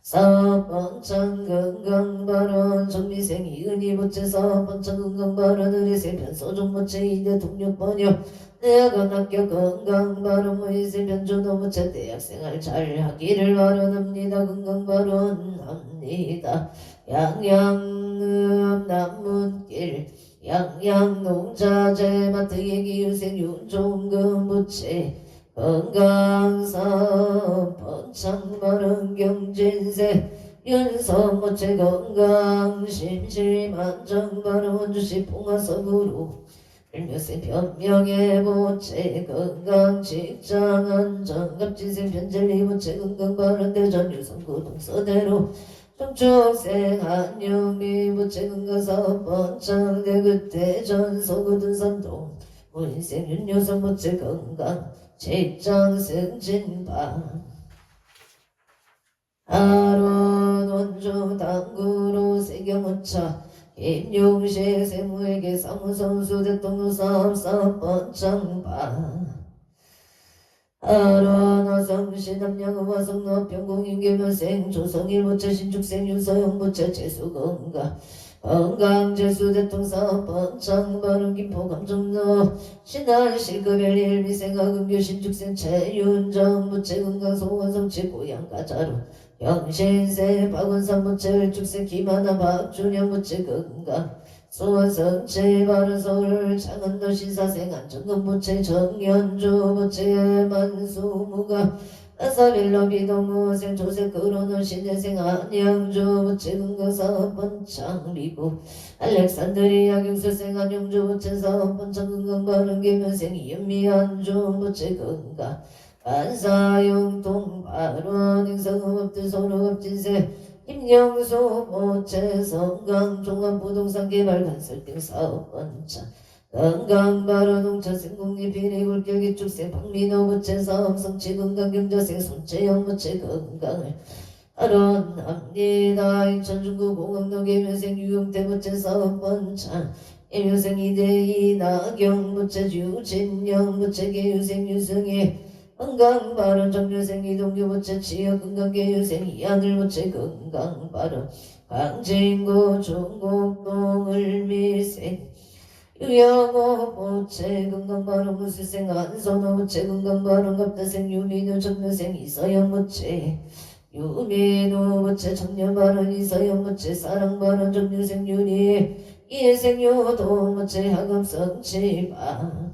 사번창 건강발언 정미생 이은희 번째 사번창 건강발언 의뢰세 변소종 번째 이대 동력번역 대학원 합격 건강발언 무이세 변조노 번째 대학생활 잘하기를 발언합니다. 건강발언합니다. 양양 남문길 양양농자재 마트 얘기유생 윤종금 부채 건강사업 번창발언 경진세 윤성모체 건강 심실만정발언 원주시 봉화서구로 일묘생 변명의 보채 건강 직장 안정갑진생 변젤리 보채 건강발언 대전 유성구 동서대로 중축생 한영미 보채 건강사업 번창 대구 대전 서구든 삼동 무인생 윤효성 보채 건강 직장 승진반 아론 원주 당구로 세경원차 김용식 세무에게 사무선수 대통령 사업 번창반 아론 화성시 남양은 화성로 병공인계면생 조성일 보채 신축생 윤서영 보채 재수건강 건강재수 대통사업 번창발언 김포 감정로 신안시급열 일미생학은교 신축생 최윤정 부채 건강소원성치 고향가자로 영신세 박원상 부채 을축생 김하나 박준영 부채 건강 소원성치 바른서울 창원도 신사생 안정근 부채 정연주 부채 만수무가 아사빌로 비동무생 조세 그로노 신혜생 안양주 부채 건강사업 번창 미국 알렉산드리아 경수생 안영주 부채 사업 번창 건강발언 계면생 이은미 안주 부채 건강 안사용동 발언 행성업들 서로업진세 김영수 부채 성강 종합부동산 개발 건설등 사업 번창 건강발언 농차생 국립비리 굴격이 축생 박민호 부채 사업 성취 건강경자생 손채영 부채 건강을 발언합니다. 인천 중구 공항로 계면생 유용태 부채 사업 번창 예묘생 이대희 나경 부채 유진영 부채 계유생 유승희 건강발언 정묘생 이동규 부채 지역 건강계유생 이하늘 부채 건강발언 강진구 중곡동 을미생 유영호 부채 건강발언 무술생 안선호 부채 건강발언 갑다생 유민우 정묘생 이서영 부채 유민우 부채 청년발언 이서영 부채 사랑발언 정묘생 윤희 이혜생 유도 부채 하금성치바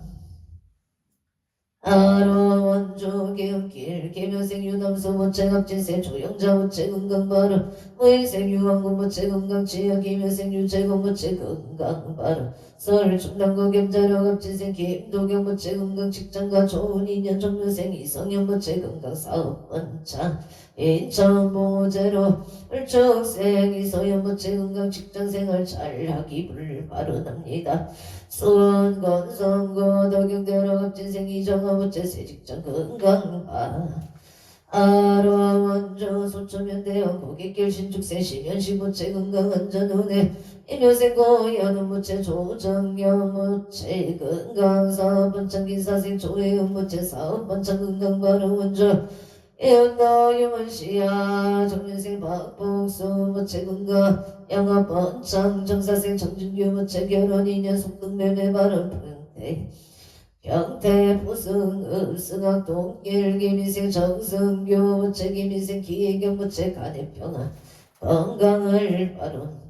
아론 원주 기음길 계면생 유남수 부채 갑진생 조영자 부채 건강발언 무인생 유왕군 부채 건강지역 김여생 유재공 부채 건강발언 서울 충남고 겸자료 갑진생 김도경 부채 건강 직장가 좋은 인연 정묘생 이성현 부채 건강사업 번창 인천 모제로 을축생 이서현 부채 건강 직장생활 잘하기를 발언합니다. 수원 건성고 덕영대로 갑진생 이정호 부채 새직장 건강바 아로아 원주 소초면대원 고객길 신축생 심연시 부채 건강안전운해 이묘생 고현우 부채 조정영 부채 건강사업 번창 기사생 조혜은 부채 사업 번창 건강발언 원주 애운도 유문시야 정민생 박복수 부채 건강 영업 번창 정사생 정준규 부채 결혼 인연 속등매매 발언 평태 부승 읍승학 동길 김인생 정승규 부채 김인생 기혜경 부채 간해평화 건강을 발언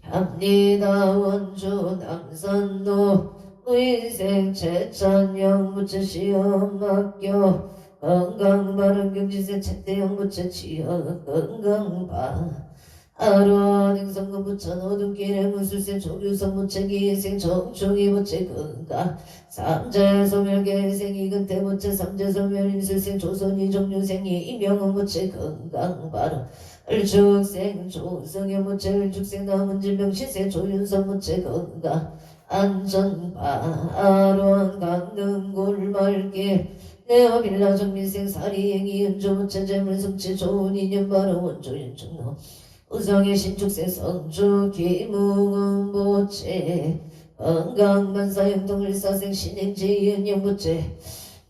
합니다. 원주 남산로 무인생 최찬영 부채 시험학교 건강발언 경지세 최태영 부채 지역 건강바 아로한 행성금 부천 어둠길에 무술세 조규성 무채기 인생 정중이 부채 근가 삼재 소멸계 생이 근태 부채 삼재 소멸 임술생 조선이 종류생이 이명은 부채 건강 바로 을축생 조성의 무채 을축생 남은 질병 시세 조윤성 무채 건강 안전바 아로한 강릉 골말길 내어 빌라 정민생 사리행이 은조 무채 재물 성취 좋은 인연 바로 원조인 중로 우성의 신축생 성주 기무은 보채 건강만사 영동일사생 신행지 이은영부채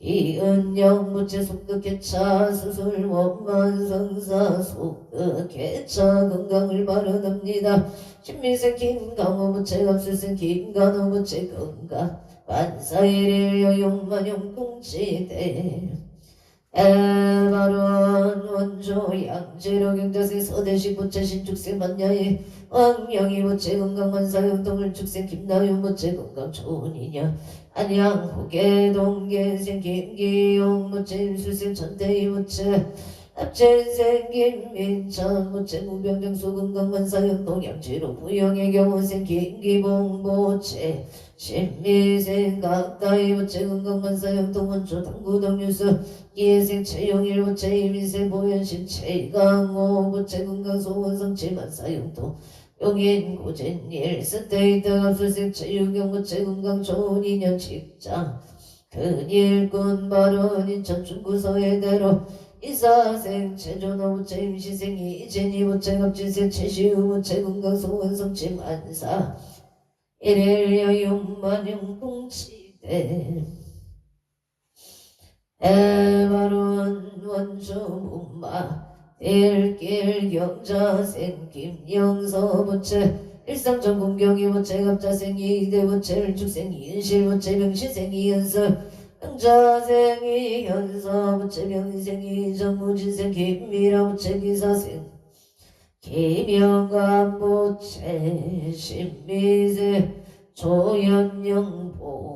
이은영부채 속득개차 수술 원만성사 속득개차 건강을 바라납니다. 신미생 김강호부채 갑술생 김간호부채 건강 반사일일 여용만용 공치대 에바론 원조 양재로 경자생 서대식 부채 신축생 만야의 왕명이 부채 건강만사 영동을 축생 김나윤 부채 건강 좋은 인연 안양 호계 동계생 김기용 부채 임술생 천대희 부채 합천생 김민찬 부채 무병정수 건강만사 영동 양재로 부영의 경호생 김기봉 부채 신미생 각다이 부채 건강만사 영동 원조 당구동 뉴스 이해생 최용일 부채 이민생 보현신 최강호 부채 건강소원성 지만사용도 용인 고진일 스테이트 합술생 최유경 부채 건강 좋은 인연 직장 큰일꾼 발언 인천 중구서해대로 이사생 최준호 부채 임시생 이진희 부채 갑진생 최시우 부채 건강소원성 지만사 일일 여용만용 공치대 에바론 원주문마 일길 경자생 김영서 부채 일상전공경이 부채 갑자생 이대 부채 일축생 이은실 부채 명시생 이은설 병자생 이현서 부채 명인생 이정무진생 김미라 부채 기사생 김영감 부채 신미세 조연영보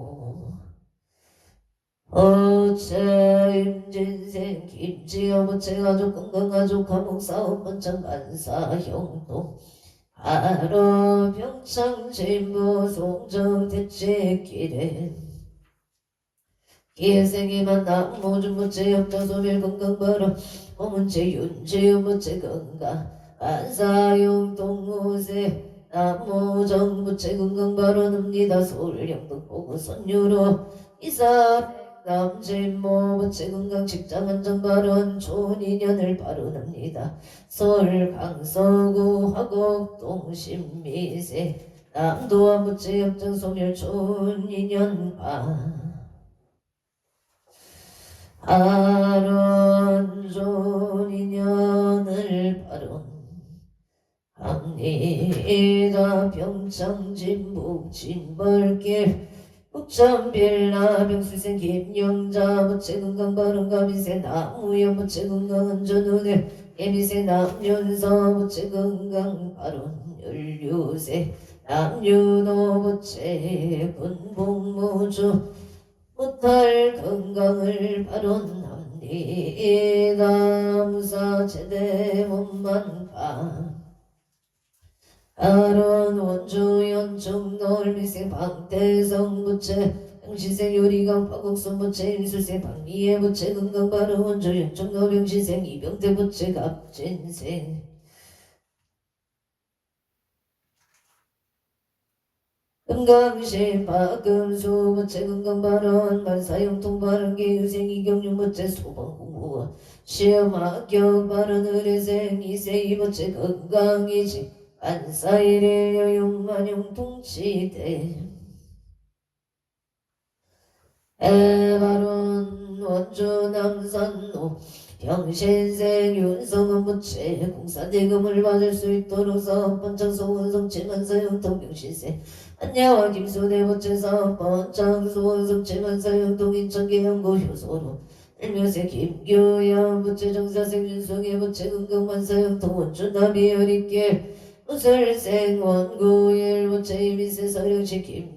어체 임진생 김지여 부채 가족 건강가족 감옥사업 번창 간사 형도 하러 평창 진보 송정 대책길에 기생이만 남모준 부채 역자소멸 건강바로 호문채 윤지은 부채 건강 간사용 동호세 남모정 부채 건강바로 납니다 서울 영등 보고 선유로 이사 남진모 부채 건강 직장 안전발언 좋은 인연을 바로납니다. 서울 강서구 화곡동 신미세 남도안 부채 역장 소멸 좋은 인연 바론 좋은 인연을 바론합니다. 평창 진북 진벌길 북천빌라 병수생 김영자 부채 건강 바른가 미세 나무연 부채 건강 안전운을 예미세 남윤서 부채 건강 바른 연류세 남윤호 부채 분봉무주 무탈 건강을 바론합니다. 무사 제대 몸만파 아론 원주 연중 놀미생 방태성 부채 병시생 요리강 파국선 부채 임술생 방미애 부채 건강바른 원주 연중 노병시생 이병태 부채 갑진생 금강신 박금수 부채 건강바른 만사용통 바른 계유생 이경윤 부채 소방공무원 시험 합격 바른 의뢰생 이세이 부채 건강이직 안사일의 여용만용 통치대 에바론 원주 남산로 병신생 윤성은 부채 공사대금을 받을 수 있도록 사업번창 소원성 지만사용통 병신생 안야와 김수대 부채 사업번창 소원성 지만사용통 인천계연구 효소로 일묘세 김교양 부채 정사생 윤성의 부채 건강만사용통 원주 나비여리길 우설생 원구일 부채 이민세 서령시 김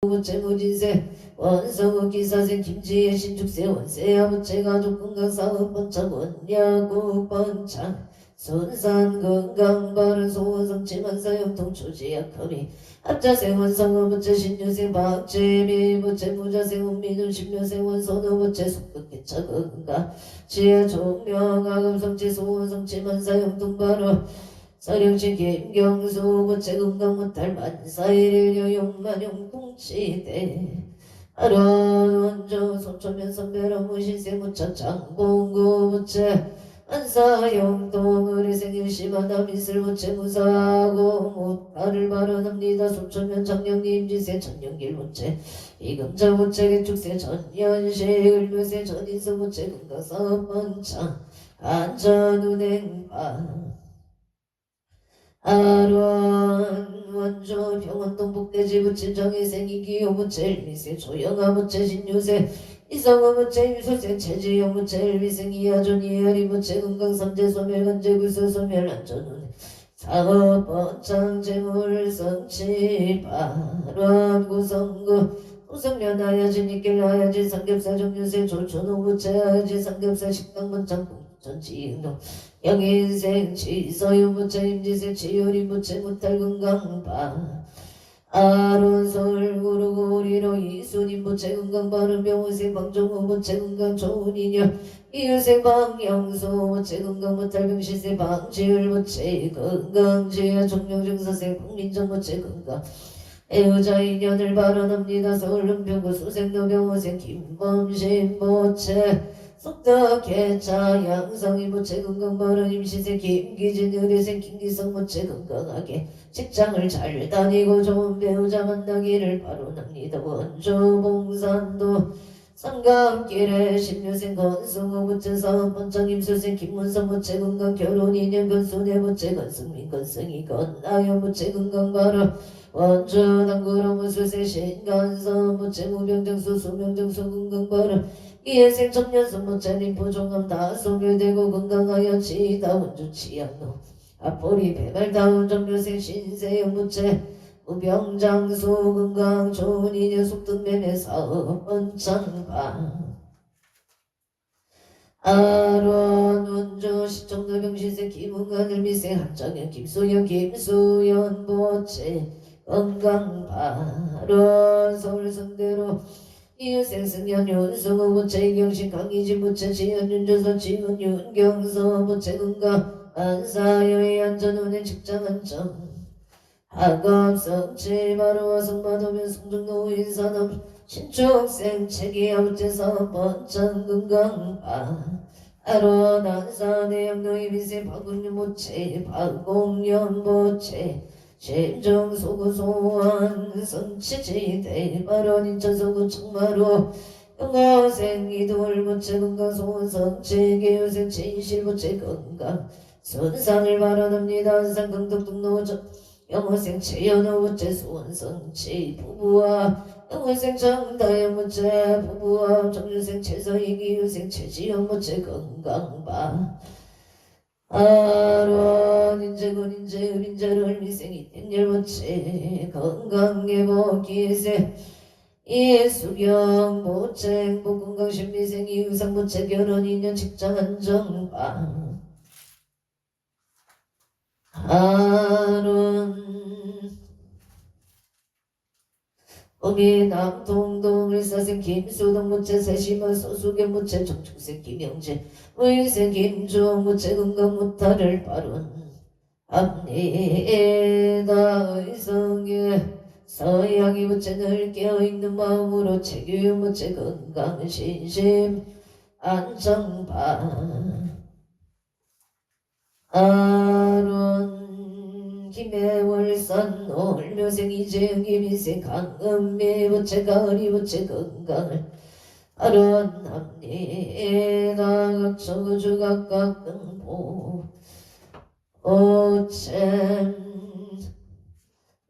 부채 무진세 원성우 기사생 김지혜 신축세 원세야 부채 가족 건강 사업 번창 원야구 번창 순산 건강 바른 소원성취 만사형통 초지약함이 합자생 원성어 부채 신유생 박재미 부채 무자생 운미둔 십묘생 원선우 부채 속극기차 건강 지하 종명 아금성취 소원성취 만사형통 바로 서령시 김경수 부채 건강 무탈 만사일일 여용만용 통치대 아론 원조 소초면 선배로 무신세 무차 장봉구 부채 안사용동을 생일심하다 미술 부채 무사하고 못가를 발언합니다. 소초면 장령님 지세 천년길 부채 이금자 부채 개축세 전연시 을묘세 전인수 부채 금가사번창 안전운행파 아론 원조 병원 동북대지 부채 정의생이 기호부채 일미세 조영아 부채 신유세 이성어 부채 유소세 체지영 부채 일미생 이하존 이하리 부채 금강삼재 소멸 간재 구수 소멸 안전운 사업 번창 재물 성취 발원 구성구 구성면 하야지 니켈 하야지 삼겹살 정유세 조촌호 부채 하야지 삼겹살 식당 번창 전지인동 영인생 치서유부채 임지생 치유리부채 무탈건강바 아론서울구루구리로 이순인부채 건강바른 병원생 방종호부채 건강 좋은인여 이유생 방영소부채 건강 무탈병시세 방지율부채 건강지하 종명증서생 국민정부채 건강 애우자 인연을 발언합니다. 서울은병구 수생노병호생 김범신부채 속덕개차 양성이 부채 건강바른 임시세 김기진 의뢰생 김기성 부채 건강하게 직장을 잘 다니고 좋은 배우자 만나기를 바로납니다. 원조봉산도 삼강길에 신묘생 건승호 부채 사업번창 임수생 김문성 부채 건강 결혼인연 건순애 부채 건승민 건승이 건나연 부채 건강바른 원조당구로 무수생 신간선 부채 무병정수 수명정수 건강바른 이해생 청년선 모차림 보종함 다 소멸되고 건강하여 지다 원주 치양노 앞보리 배말다운 정묘생 신세영 무채 무병장수 건강 좋은 인연 속등매매 사업 번창바 아론 원조 시청노병신생 김웅하늘 미생 한정현 김소연 김수연 보채 건강바론 서울성대로 이유생 승현 윤승우 부채 이경신 강희진 부채 지연 윤조선 지은 윤경서 부채 건강 안사여의 안전운행 직장 안정 학업성취 바로와 성마도면 성중노 인산업 신축생 체기야 부채 사업번창 건강바 아론 안사내양노 이비세 박운유 부채 박공연 부채 심정소구소환 성취지대 발언 인천소구 청마로 영어생 이돌부채 건강 소원성 체계유생 진실부채 건강 순산을 발언합니다. 한상 강덕동노저 영어생 최연호부채 소원성치 부부와 영어생 정다연부채 부부와 정유생 최서이기유생 최지영부채 건강바 아론 인재군 인재을 인자를 미생이 텐열부채 건강예보 기세 이수경 보채 행복건강신 미생이 의상부채 결혼인연 직장 안정방 아론 어미남동동 일사생 김수동 무채 세심한 소수경 무채 정축생 김영재 의생 김주홍 무채 건강 무탈을 바른 합리에다 의성에 서양이 무채 늘 깨어있는 마음으로 체규 무채 건강 신심 안정바 아론 김해월산 올묘생 이재영 김희생 강은미 부채 가을이 부채 건강을 아론합니다. 각초주각각 등보 오챔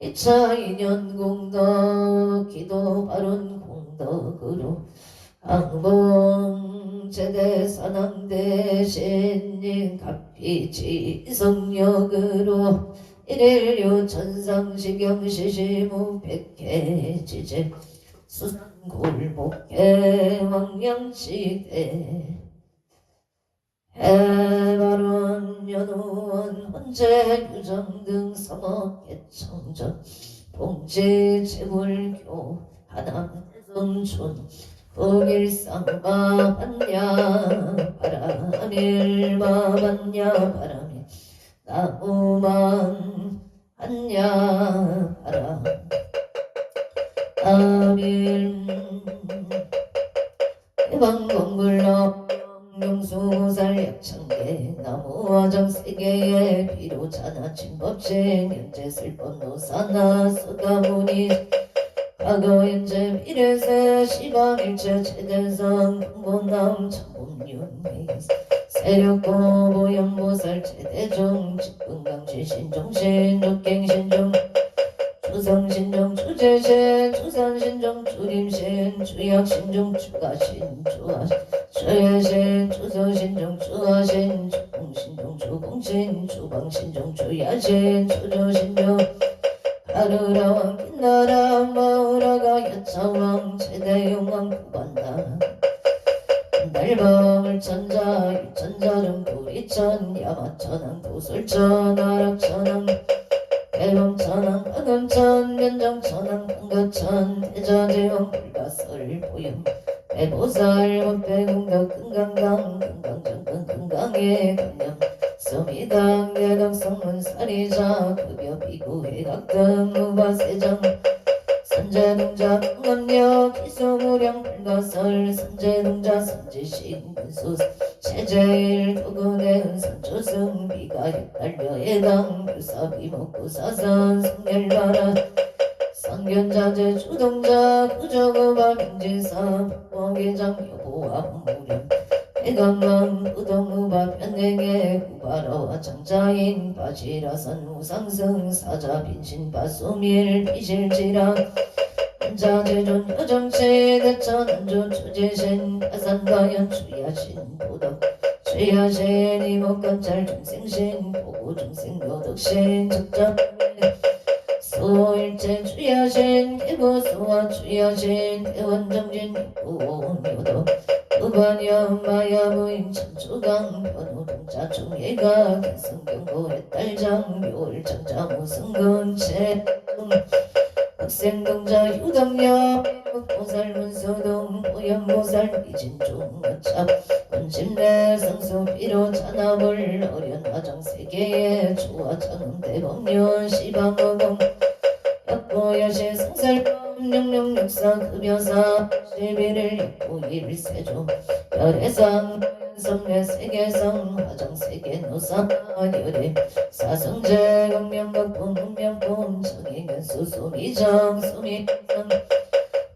2차 인연 공덕 기도 바른 공덕으로 항봉 제대 산왕대 신님 갑피지성력으로 일일류 천상시경시시무 백해지제 수산골목해 왕양시대 해발원 연우원 헌재 유정 등 서먹개청전 봉지 재불교 하남대성촌 북일상마 반야 바람일마 반야 바람이 나무만 반야 바람 아밀 해방공불로 용수살 약창계 나무화정 세계에 비로자나 진법제 현재 슬픈 노사나 수가문이 과거 현재 미래세 시방일체 최대성 금본남 천본윤 세력고 보현보살 최대종 직분강시 신종신 육갱신종 주성신종 주제신 주산신종 주림신 주약신종 주가신 주예신 주서신종 주하신 주공신종 주공신 주방신종 주야신 주조신종 가르라왕 빛나라 마우라가 여차왕 최대용왕 구반다 달방을 천자 유천자름 도리천 야마천왕 도술천 아락천왕 대범천왕 화금천 면정천왕 금가천 대자재왕 불가설 보영 대보살 원배공덕 금강강 금강정근 금강의 금령 서미당 대덕성문 사리자 급여 비구회 각등 무바세정 선제동자 동감력 기소무량 불가설 선제동자 선지식 군수 체제일 도구대은 선조승 비가 육달려해당 불사비목구사선 성렬바라 선견자재 주동자 구조고바 명지사 법계장 여보와 무령 해강강 부동무바 편행에 구바라와 장자인 바지라선 우상승 사자 빈신 바소밀 비실지라 자제존 여정체 대천 안조 추제신 가산가연 주야신 도덕 주야신 이목관찰 중생신 보고 중생 도덕신 적자 소일체 주야신 대보소와 주야신 대원정진 육구오묘도 우반여 마야부인 천주강 변우동자 중예가 개성경고의 딸장 묘일장자 무승근체 학생동자 유덕녀 보살 문수동 보현보살 이진중 어참 원심내 성수 비로 잔압을 어련 화정세계에 조화창음 대법륜 시방어공 역보여시 성살법 영영육사 급여사 시비를 육구일세조 열애상 성례 세계성 화정세계 노사 열애 사성제 강명각품 문명품 정의견수 소미정 소미성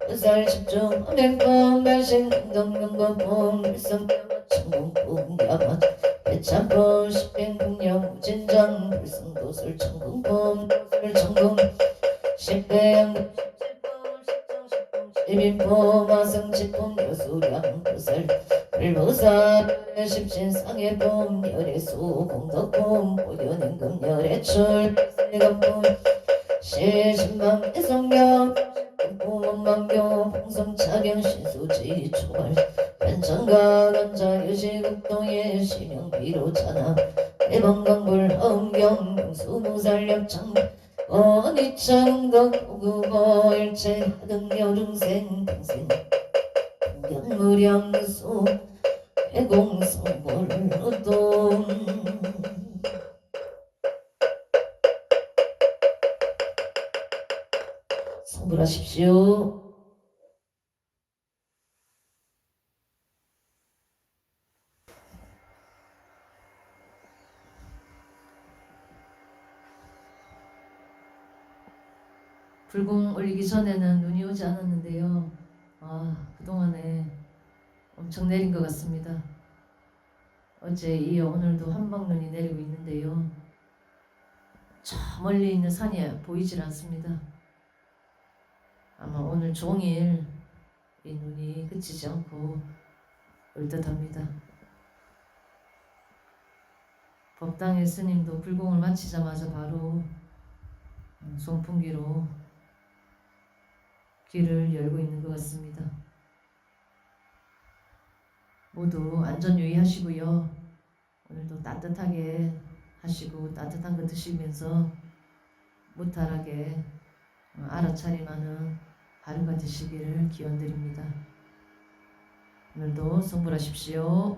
의살 집중 암행품 발신 공덕명거품 불성 천공품 야마 배참품 십행궁령 우진장 불성도술 천공품 도술 천공 십배양 십인품 마성치품 여수량 보살 불보살 십신상해품 열애수 공덕품 보현임금 열애출 세감품 시신방 해성명 공포원망교 홍성차경 신수지 초발 변천가 간자 유시국동의 시명비로자나 대방강불 허음경 용수무살력창 어니창덕 고구버 일체 하등여중생 평생 견무량수 해공성불노동 성불하십시오. 불공 올리기 전에는 눈이 오지 않았는데요. 그동안에 엄청 내린 것 같습니다. 어제 이어 오늘도 한방눈이 내리고 있는데요. 저 멀리 있는 산이 보이질 않습니다. 아마 오늘 종일 이 눈이 그치지 않고 올 듯합니다. 법당의 스님도 불공을 마치자마자 바로 송풍기로 길을 열고 있는 것 같습니다. 모두 안전 유의하시고요. 오늘도 따뜻하게 하시고 따뜻한 거 드시면서 무탈하게 알아차림하는 하루가 되시기를 기원드립니다. 오늘도 성불하십시오.